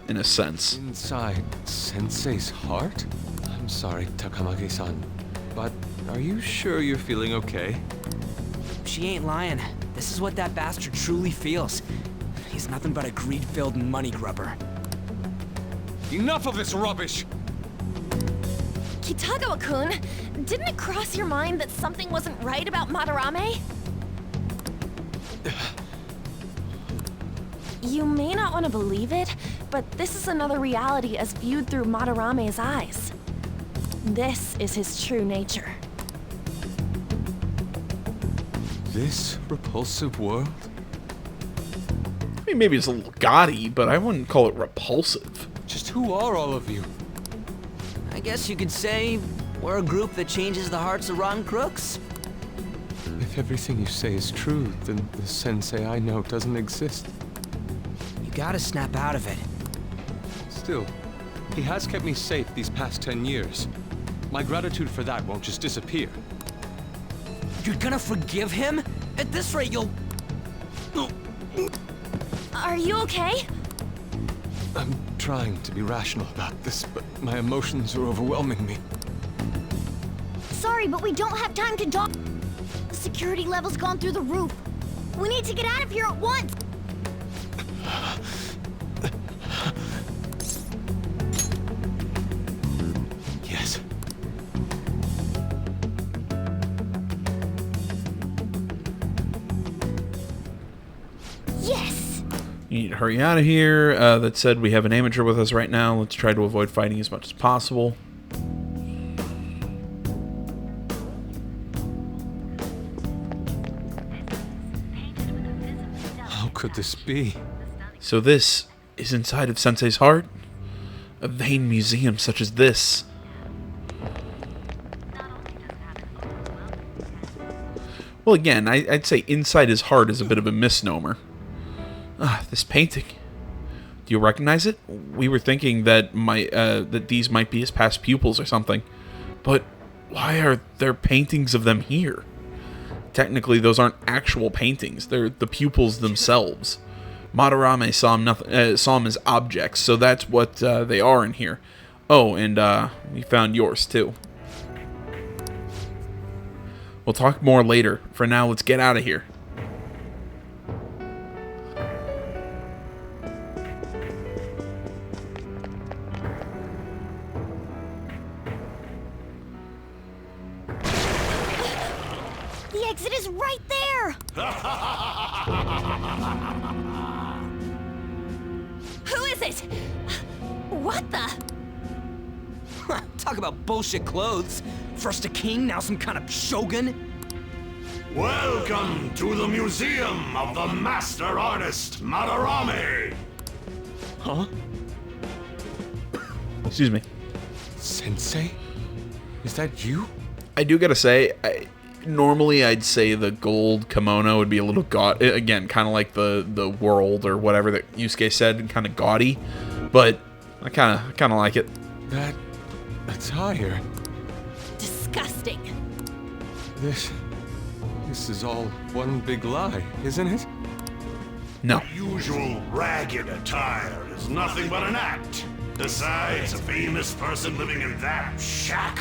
In a sense. Inside Sensei's heart? I'm sorry, Takamaki-san, but are you sure you're feeling okay? She ain't lying. This is what that bastard truly feels. He's nothing but a greed-filled money grubber. Enough of this rubbish! Kitagawa-kun, didn't it cross your mind that something wasn't right about Madarame? You may not want to believe it, but this is another reality as viewed through Madarame's eyes. This is his true nature. This repulsive world? I mean, maybe it's a little gaudy, but I wouldn't call it repulsive. Just who are all of you? I guess you could say we're a group that changes the hearts of rotten crooks. If everything you say is true, then the sensei I know doesn't exist. You gotta snap out of it. Still, he has kept me safe these past 10 years. My gratitude for that won't just disappear. You're gonna forgive him? At this rate, you'll... Are you okay? I'm trying to be rational about this, but my emotions are overwhelming me. Sorry, but we don't have time to talk. The security level's gone through the roof. We need to get out of here at once. Yes. Yes! You need to hurry out of here. That said, we have an amateur with us right now. Let's try to avoid fighting as much as possible. How could this be? So this is inside of Sensei's heart? A vain museum such as this. Well, again, I'd say inside his heart is a bit of a misnomer. Ah, this painting. Do you recognize it? We were thinking that that these might be his past pupils or something. But why are there paintings of them here? Technically, those aren't actual paintings. They're the pupils themselves. Madarame saw them as objects, so that's what they are in here. Oh, and we found yours, too. We'll talk more later. For now, let's get out of here. right there! Who is it? What the? Talk about bullshit clothes. First a king, now some kind of shogun. Welcome to the Museum of the Master Artist, Madarame! Huh? Excuse me. Sensei? Is that you? I do gotta say, normally I'd say the gold kimono would be a little again, kind of like the world or whatever that Yusuke said, kind of gaudy, but I kind of like it. That attire. Disgusting. This is all one big lie, isn't it? No. Usual ragged attire is nothing but an act. Besides, a famous person living in that shack,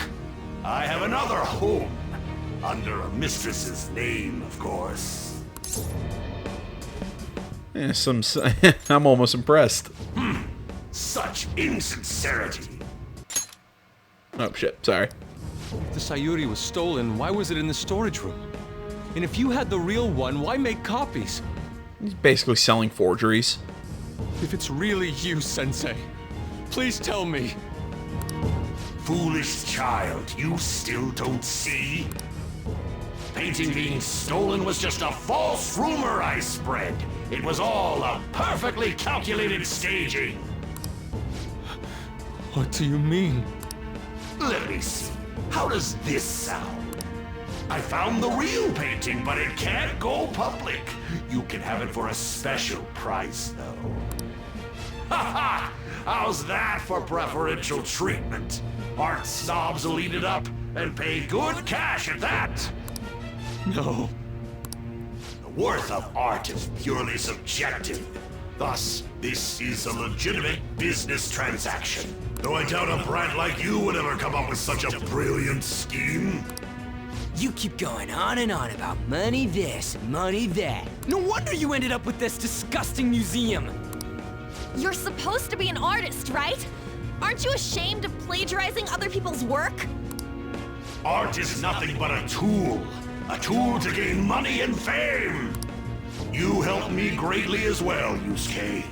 I have another home. Under a mistress's name, of course. Yeah, I'm almost impressed. Such insincerity. Oh shit, sorry. If the Sayuri was stolen, why was it in the storage room? And if you had the real one, why make copies? He's basically selling forgeries. If it's really you, Sensei, please tell me. Foolish child, you still don't see? Painting being stolen was just a false rumor I spread. It was all a perfectly calculated staging. What do you mean? Let me see. How does this sound? I found the real painting, but it can't go public. You can have it for a special price, though. Ha ha! How's that for preferential treatment? Art snobs will eat it up and pay good cash at that. No. The worth of art is purely subjective. Thus, this is a legitimate business transaction. Though I doubt a brat like you would ever come up with such a brilliant scheme. You keep going on and on about money this, money that. No wonder you ended up with this disgusting museum. You're supposed to be an artist, right? Aren't you ashamed of plagiarizing other people's work? Art is nothing but a tool to gain money and fame. You helped me greatly as well, Yusuke.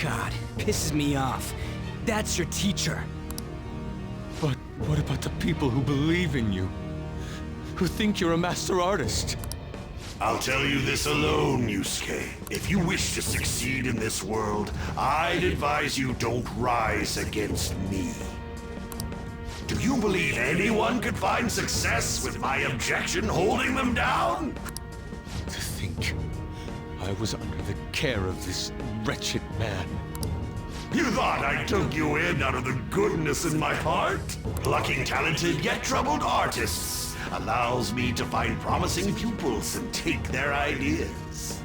God, pisses me off. That's your teacher. But what about the people who believe in you? Who think you're a master artist? I'll tell you this alone, Yusuke. If you wish to succeed in this world, I'd advise you don't rise against me. Do you believe anyone could find success with my objection holding them down? To think I was under the care of this wretched man. You thought I took you in out of the goodness in my heart? Plucking talented yet troubled artists allows me to find promising pupils and take their ideas.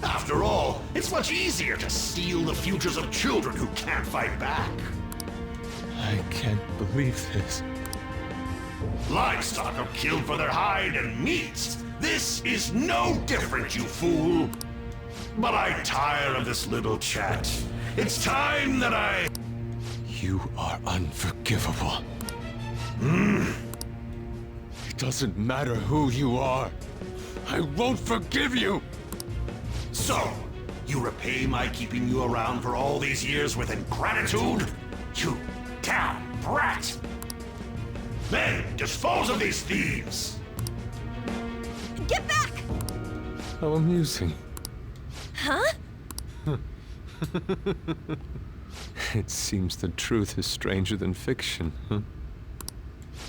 After all, it's much easier to steal the futures of children who can't fight back. I can't believe this. Livestock are killed for their hide and meat. This is no different, you fool. But I tire of this little chat. It's time that I... You are unforgivable. It doesn't matter who you are. I won't forgive you! So, you repay my keeping you around for all these years with ingratitude? You damn brat! Then, dispose of these thieves! Get back! How amusing. Huh? It seems the truth is stranger than fiction, huh?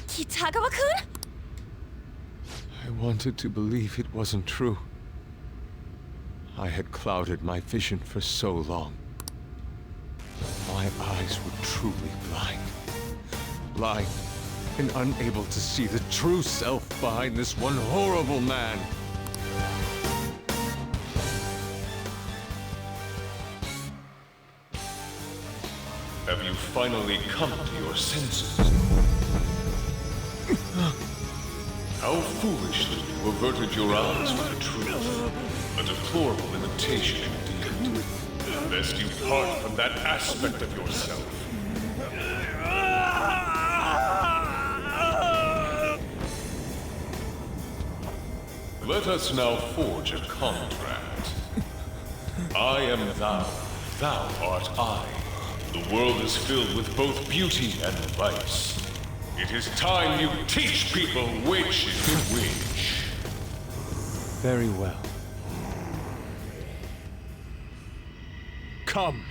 Kitagawa-kun? I wanted to believe it wasn't true. I had clouded my vision for so long. My eyes were truly blind. Blind and unable to see the true self behind this one horrible man. Have you finally come to your senses? How foolishly you averted your eyes from the truth. A deplorable imitation indeed. Lest you part from that aspect of yourself. Let us now forge a contract. I am thou, thou art I. The world is filled with both beauty and vice. It is time you teach people which is which. Very well. Come.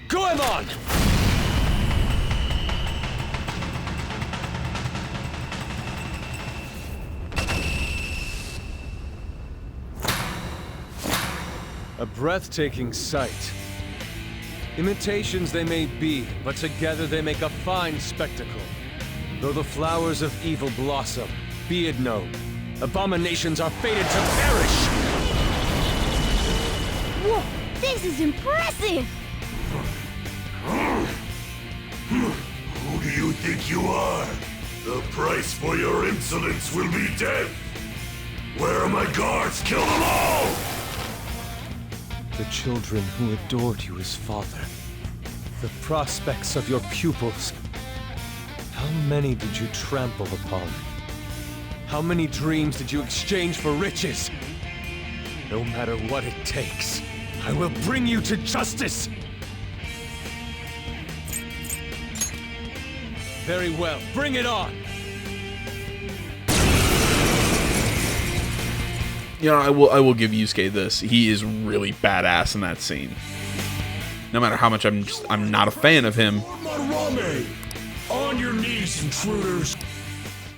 Goemon! A breathtaking sight. Imitations they may be, but together they make a fine spectacle. Though the flowers of evil blossom, be it known, abominations are fated to perish! Whoa, this is impressive! Who do you think you are? The price for your insolence will be death. Where are my guards? Kill them all! The children who adored you as father. The prospects of your pupils. How many did you trample upon? How many dreams did you exchange for riches? No matter what it takes, I will bring you to justice! Very well, bring it on! You know, I will give Yusuke this. He is really badass in that scene. No matter how much I'm not a fan of him. Madarame! On your knees, intruders!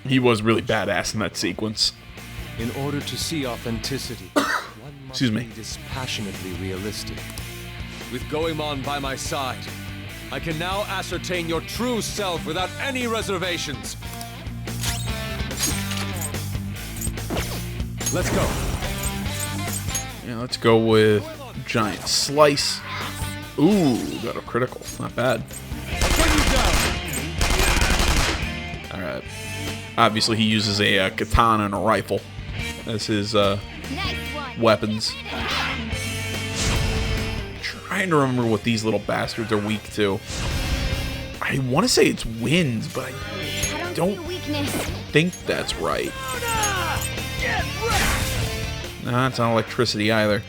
He was really badass in that sequence. In order to see authenticity, one must Excuse me. be dispassionately realistic. With Goemon by my side, I can now ascertain your true self without any reservations. Let's go. Yeah, let's go with Giant Slice. Ooh, got a critical. Not bad. Alright. Obviously, he uses a katana and a rifle as his weapons. Trying to remember what these little bastards are weak to. I want to say it's wind, but I don't think that's right. Nah, it's not electricity either.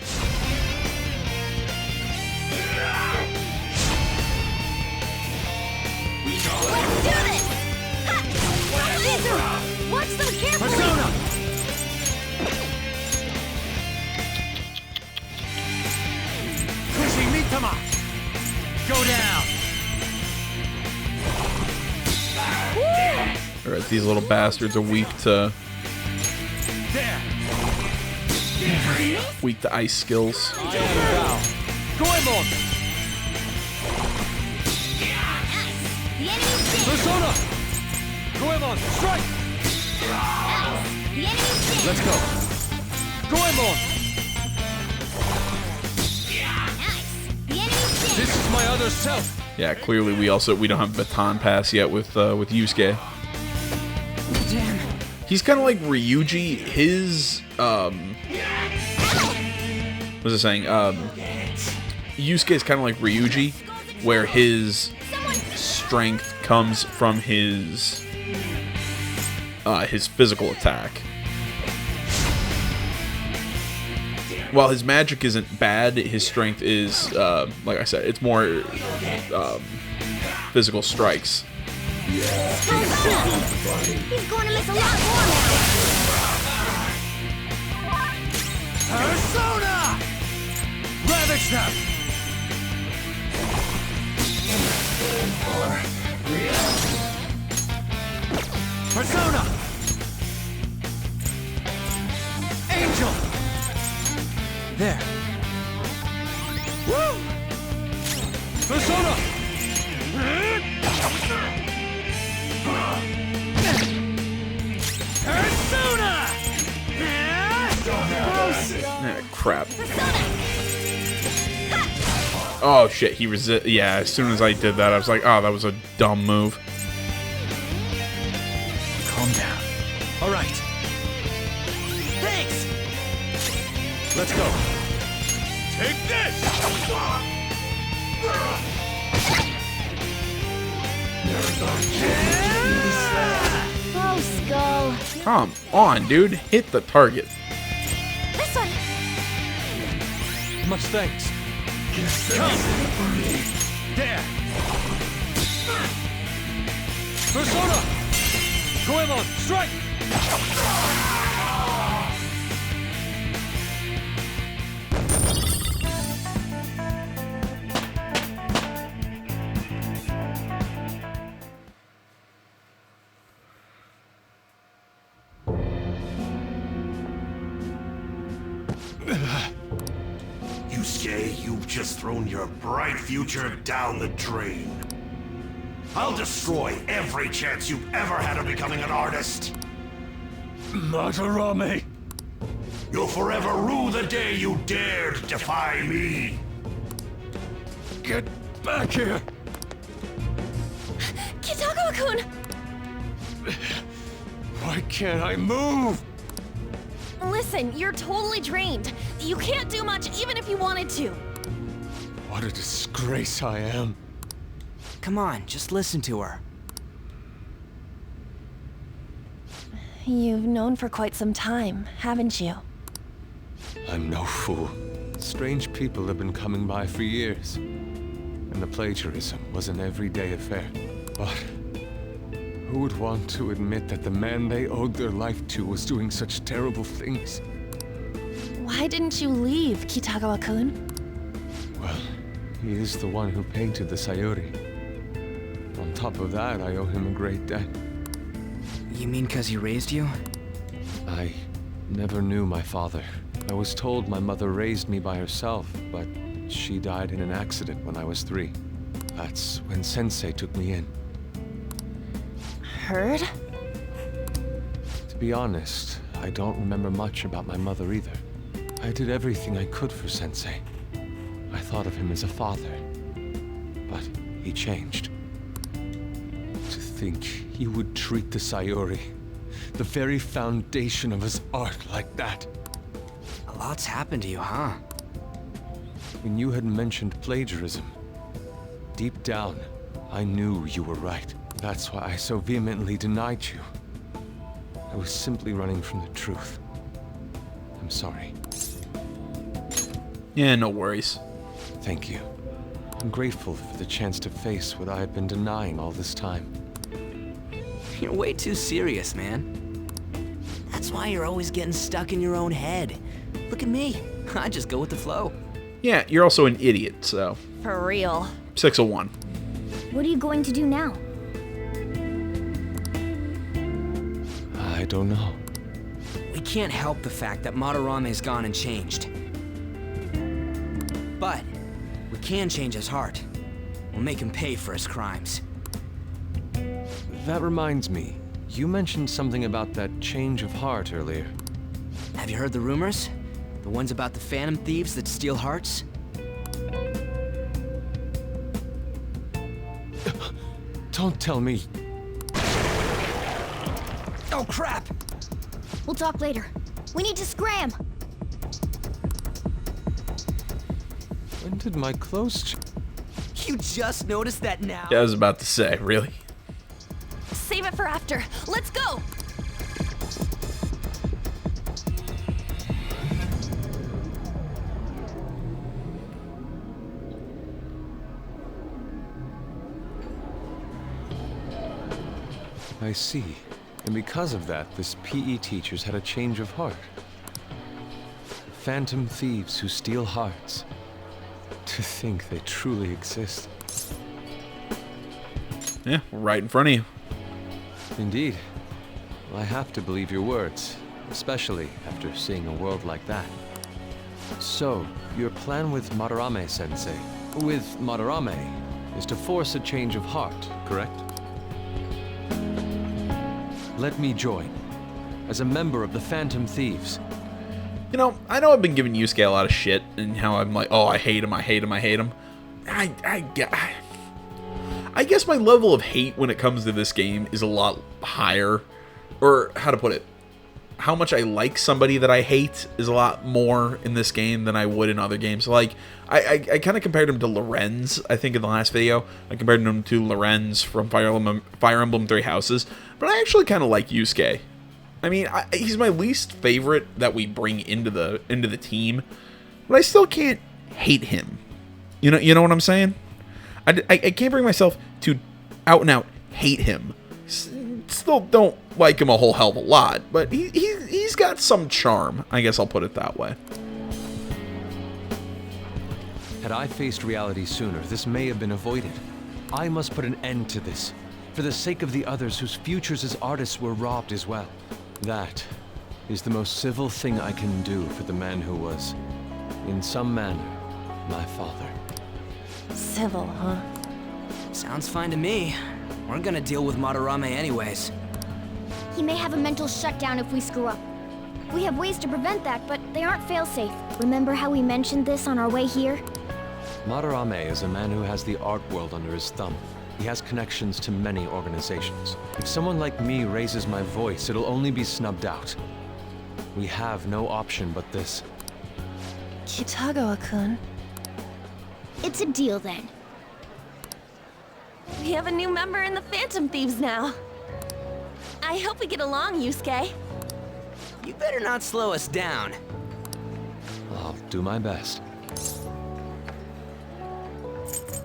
Watch them carefully! Persona! Pushing Mitama! Go down! Alright, these little bastards are weak to There! ice skills. Goemon! The enemy's dead! Persona! Goemon, strike! The enemy's dead! Let's go! Goemon! Nice! The enemy's dead! This is my other self! Yeah, clearly we don't have baton pass yet with Yusuke. Damn. He's kind of like Ryuji. His what was I saying? Yusuke is kind of like Ryuji, where his strength comes from his physical attack. While his magic isn't bad, his strength is, like I said, it's more physical strikes. He's going to miss a lot more now! Persona! Ravage them! Persona! Angel! There. Woo! Persona! Persona! Ah, crap. Oh shit, he resist. Yeah, as soon as I did that, I was like, oh, that was a dumb move. Calm down. All right. Thanks! Let's go. Take this! Oh, Skull. Come on, dude. Hit the target. Much thanks. Come! There! Persona! Goemon, strike! Yusuke, you've just thrown your bright future down the drain. I'll destroy every chance you've ever had of becoming an artist. Madarame! You'll forever rue the day you dared defy me. Get back here! Kitagawa-kun! Why can't I move? Listen, you're totally drained. You can't do much even if you wanted to. What a disgrace I am. Come on, just listen to her. You've known for quite some time, haven't you? I'm no fool. Strange people have been coming by for years. And the plagiarism was an everyday affair. But who would want to admit that the man they owed their life to was doing such terrible things? Why didn't you leave, Kitagawa-kun? Well, he is the one who painted the Sayuri. On top of that, I owe him a great debt. You mean 'cause he raised you? I never knew my father. I was told my mother raised me by herself, but she died in an accident when I was 3. That's when Sensei took me in. Heard? To be honest, I don't remember much about my mother either. I did everything I could for Sensei. I thought of him as a father, but he changed. To think he would treat the Sayuri, the very foundation of his art, like that. A lot's happened to you, huh? When you had mentioned plagiarism, deep down, I knew you were right. That's why I so vehemently denied you. I was simply running from the truth. I'm sorry. Yeah, no worries. Thank you. I'm grateful for the chance to face what I had been denying all this time. You're way too serious, man. That's why you're always getting stuck in your own head. Look at me. I just go with the flow. Yeah, you're also an idiot, so For real. 6 of 1. What are you going to do now? I don't know. We can't help the fact that Madarame's gone and changed. But we can change his heart. We'll make him pay for his crimes. That reminds me, you mentioned something about that change of heart earlier. Have you heard the rumors? The ones about the Phantom Thieves that steal hearts? Don't tell me. Oh, crap! We'll talk later. We need to scram! When did my clothes You just noticed that now? Yeah, I was about to say, really? Save it for after. Let's go! I see. And because of that, this PE teacher's had a change of heart. Phantom thieves who steal hearts. To think they truly exist. Yeah, right in front of you. Indeed. Well, I have to believe your words, especially after seeing a world like that. So, your plan with Madarame-sensei, with Madarame, is to force a change of heart, correct? Let me join, as a member of the Phantom Thieves. You know I've been giving Yusuke a lot of shit, and how I'm like, oh, I hate him, I hate him, I hate him. I guess my level of hate when it comes to this game is a lot higher. Or, how to put it, how much I like somebody that I hate is a lot more in this game than I would in other games. Like, I kind of compared him to Lorenz, I think, in the last video. I compared him to Lorenz from Fire Emblem Three Houses. But I actually kind of like Yusuke. I mean, he's my least favorite that we bring into the team. But I still can't hate him. You know what I'm saying? I can't bring myself to out and out hate him. Still don't like him a whole hell of a lot, but he's got some charm. I guess I'll put it that way. Had I faced reality sooner, this may have been avoided. I must put an end to this, for the sake of the others whose futures as artists were robbed as well. That is the most civil thing I can do for the man who was, in some manner, my father. Civil, huh? Sounds fine to me. We're gonna deal with Madarame anyways. He may have a mental shutdown if we screw up. We have ways to prevent that, but they aren't fail-safe. Remember how we mentioned this on our way here? Madarame is a man who has the art world under his thumb. He has connections to many organizations. If someone like me raises my voice, it'll only be snubbed out. We have no option but this. Kitagawa-kun. It's a deal then. We have a new member in the Phantom Thieves now. I hope we get along, Yusuke. You better not slow us down. I'll do my best.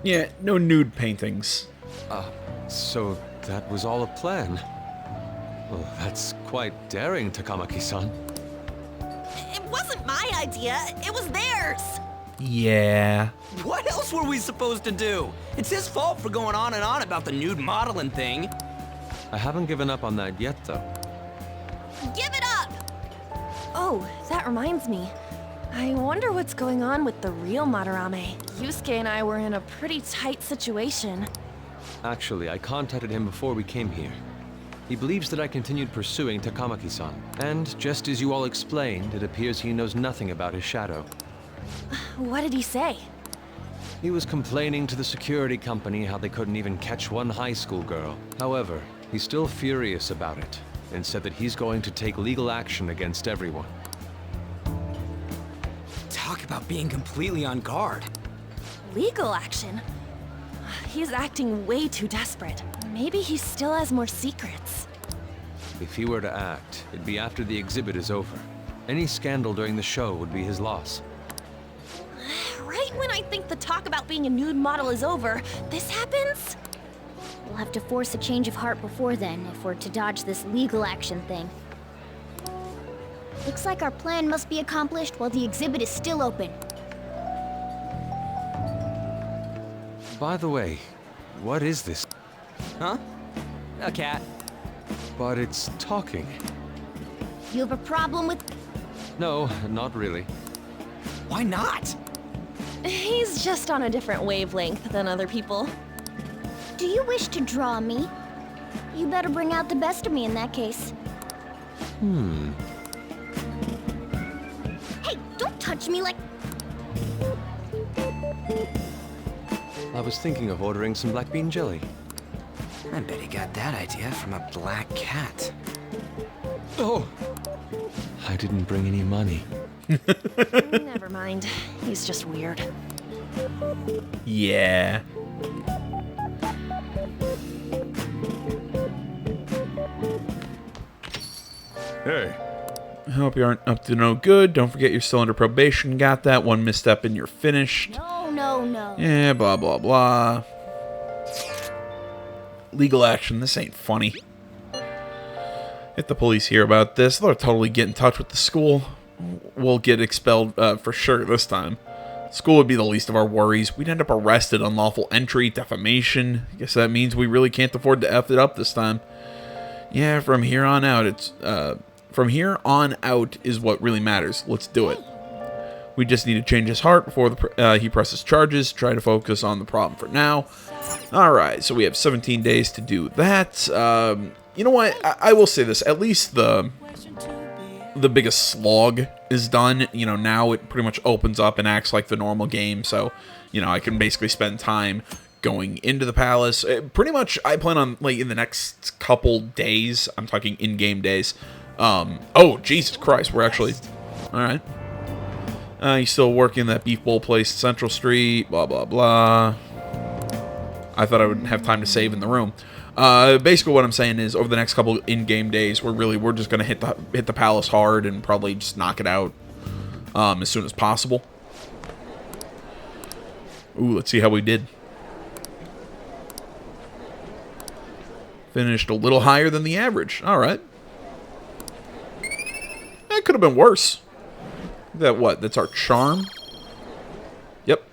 Yeah, no nude paintings. So that was all a plan. Well, that's quite daring, Takamaki-san. It wasn't my idea, it was theirs. Yeah. What else were we supposed to do? It's his fault for going on and on about the nude modeling thing. I haven't given up on that yet, though. Give it up! Oh, that reminds me. I wonder what's going on with the real Madarame. Yusuke and I were in a pretty tight situation. Actually, I contacted him before we came here. He believes that I continued pursuing Takamaki-san. And just as you all explained, it appears he knows nothing about his shadow. What did he say? He was complaining to the security company how they couldn't even catch one high school girl. However, he's still furious about it, and said that he's going to take legal action against everyone. Talk about being completely on guard. Legal action? He's acting way too desperate. Maybe he still has more secrets. If he were to act, it'd be after the exhibit is over. Any scandal during the show would be his loss. Right when I think the talk about being a nude model is over, this happens? We'll have to force a change of heart before then, if we're to dodge this legal action thing. Looks like our plan must be accomplished while the exhibit is still open. By the way, what is this? Huh? A cat. But it's talking. You have a problem with... No, not really. Why not? He's just on a different wavelength than other people. Do you wish to draw me? You better bring out the best of me in that case. Hey, don't touch me like... I was thinking of ordering some black bean jelly. I bet he got that idea from a black cat. Oh! I didn't bring any money. Never mind. He's just weird. Yeah. Hey, I hope you aren't up to no good. Don't forget you're still under probation. Got that. One misstep and you're finished. No. Yeah, blah, blah, blah. Legal action. This ain't funny. If the police hear about this, they'll totally get in touch with the school. We'll get expelled for sure this time. School would be the least of our worries. We'd end up arrested, unlawful entry, defamation. I guess that means we really can't afford to F it up this time. Yeah, from here on out, is what really matters. Let's do it. We just need to change his heart before he presses charges. Try to focus on the problem for now. Alright, so we have 17 days to do that. You know what? I will say this. At least the biggest slog is done. You know, now it pretty much opens up and acts like the normal game. So, you know, I can basically spend time going into the palace. Pretty much, I plan on, like, in the next couple days. I'm talking in-game days. Oh, Jesus Christ. We're actually... Alright. You still working that beef bowl place, Central Street, blah, blah, blah. I thought I would have time to save in the room. Basically what I'm saying is over the next couple in-game days, we're just going to hit the palace hard and probably just knock it out as soon as possible. Ooh, let's see how we did. Finished a little higher than the average. All right. That could have been worse. That what? That's our charm? Yep.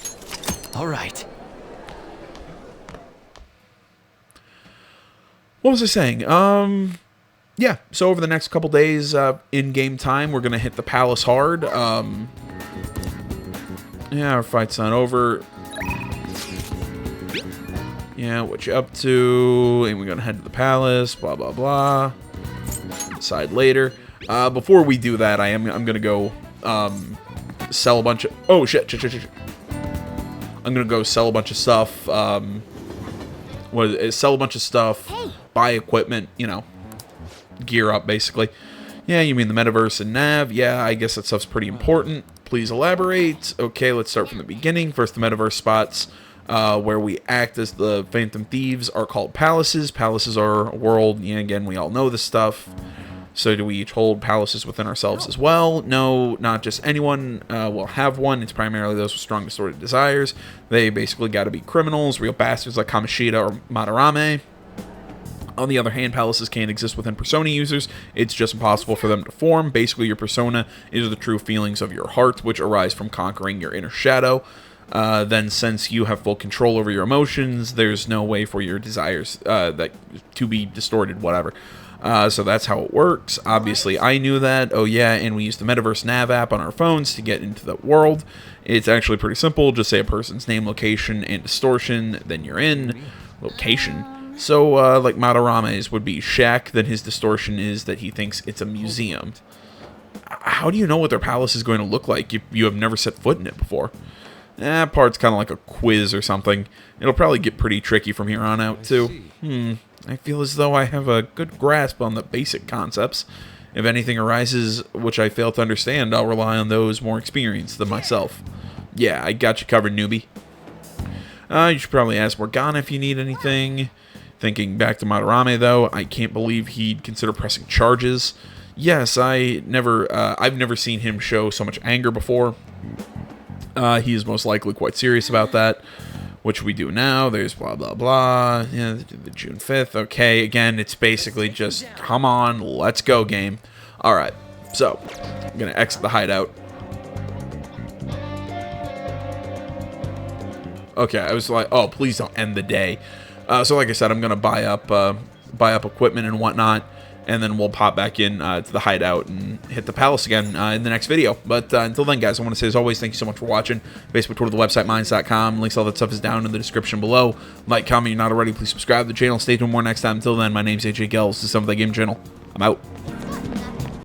All right. What was I saying? Yeah, so over the next couple days, in-game time, we're going to hit the palace hard. Yeah, our fight's not over. Yeah, what you up to? And we're going to head to the palace, blah, blah, blah. Decide later. Before we do that, I'm going to go sell a bunch of... Oh, shit. I'm going to go sell a bunch of stuff. Sell a bunch of stuff, buy equipment, you know, gear up, basically. Yeah, you mean the metaverse and nav? Yeah, I guess that stuff's pretty important. Please elaborate. Okay, let's start from the beginning. First, the metaverse spots where we act as the Phantom Thieves are called palaces. Palaces are a world. Yeah, again, we all know this stuff. So do we each hold palaces within ourselves as well? No, not just anyone will have one. It's primarily those with strong distorted desires. They basically got to be criminals, real bastards like Kamoshida or Madarame. On the other hand, palaces can't exist within Persona users. It's just impossible for them to form. Basically, your persona is the true feelings of your heart, which arise from conquering your inner shadow. Then, since you have full control over your emotions, there's no way for your desires to be distorted, whatever. So that's how it works. Obviously, I knew that. Oh, yeah, and we use the Metaverse Nav app on our phones to get into the world. It's actually pretty simple. Just say a person's name, location, and distortion. Then you're in. Location. So, like Madarame's would be Shaq. Then his distortion is that he thinks it's a museum. How do you know what their palace is going to look like if you have never set foot in it before? That part's kind of like a quiz or something. It'll probably get pretty tricky from here on out, too. I feel as though I have a good grasp on the basic concepts. If anything arises which I fail to understand, I'll rely on those more experienced than myself. Yeah, I got you covered, newbie. You should probably ask Morgana if you need anything. Thinking back to Madarame, though, I can't believe he'd consider pressing charges. Yes, I've never seen him show so much anger before. He is most likely quite serious about that. Which we do now. There's blah, blah, blah. Yeah, the June 5th. Okay, again, it's basically just, come on, let's go, game. Alright, so, I'm going to exit the hideout. Okay, I was like, oh, please don't end the day. So like I said, I'm going to buy up equipment and whatnot. And then we'll pop back in to the hideout and hit the palace again in the next video. But until then, guys, I want to say, as always, thank you so much for watching. Facebook, Twitter, the website, Minds.com. Links, all that stuff is down in the description below. Like, comment, if you're not already. Please subscribe to the channel. Stay tuned more next time. Until then, my name's AJ Gells. This is Some of the Game Channel. I'm out.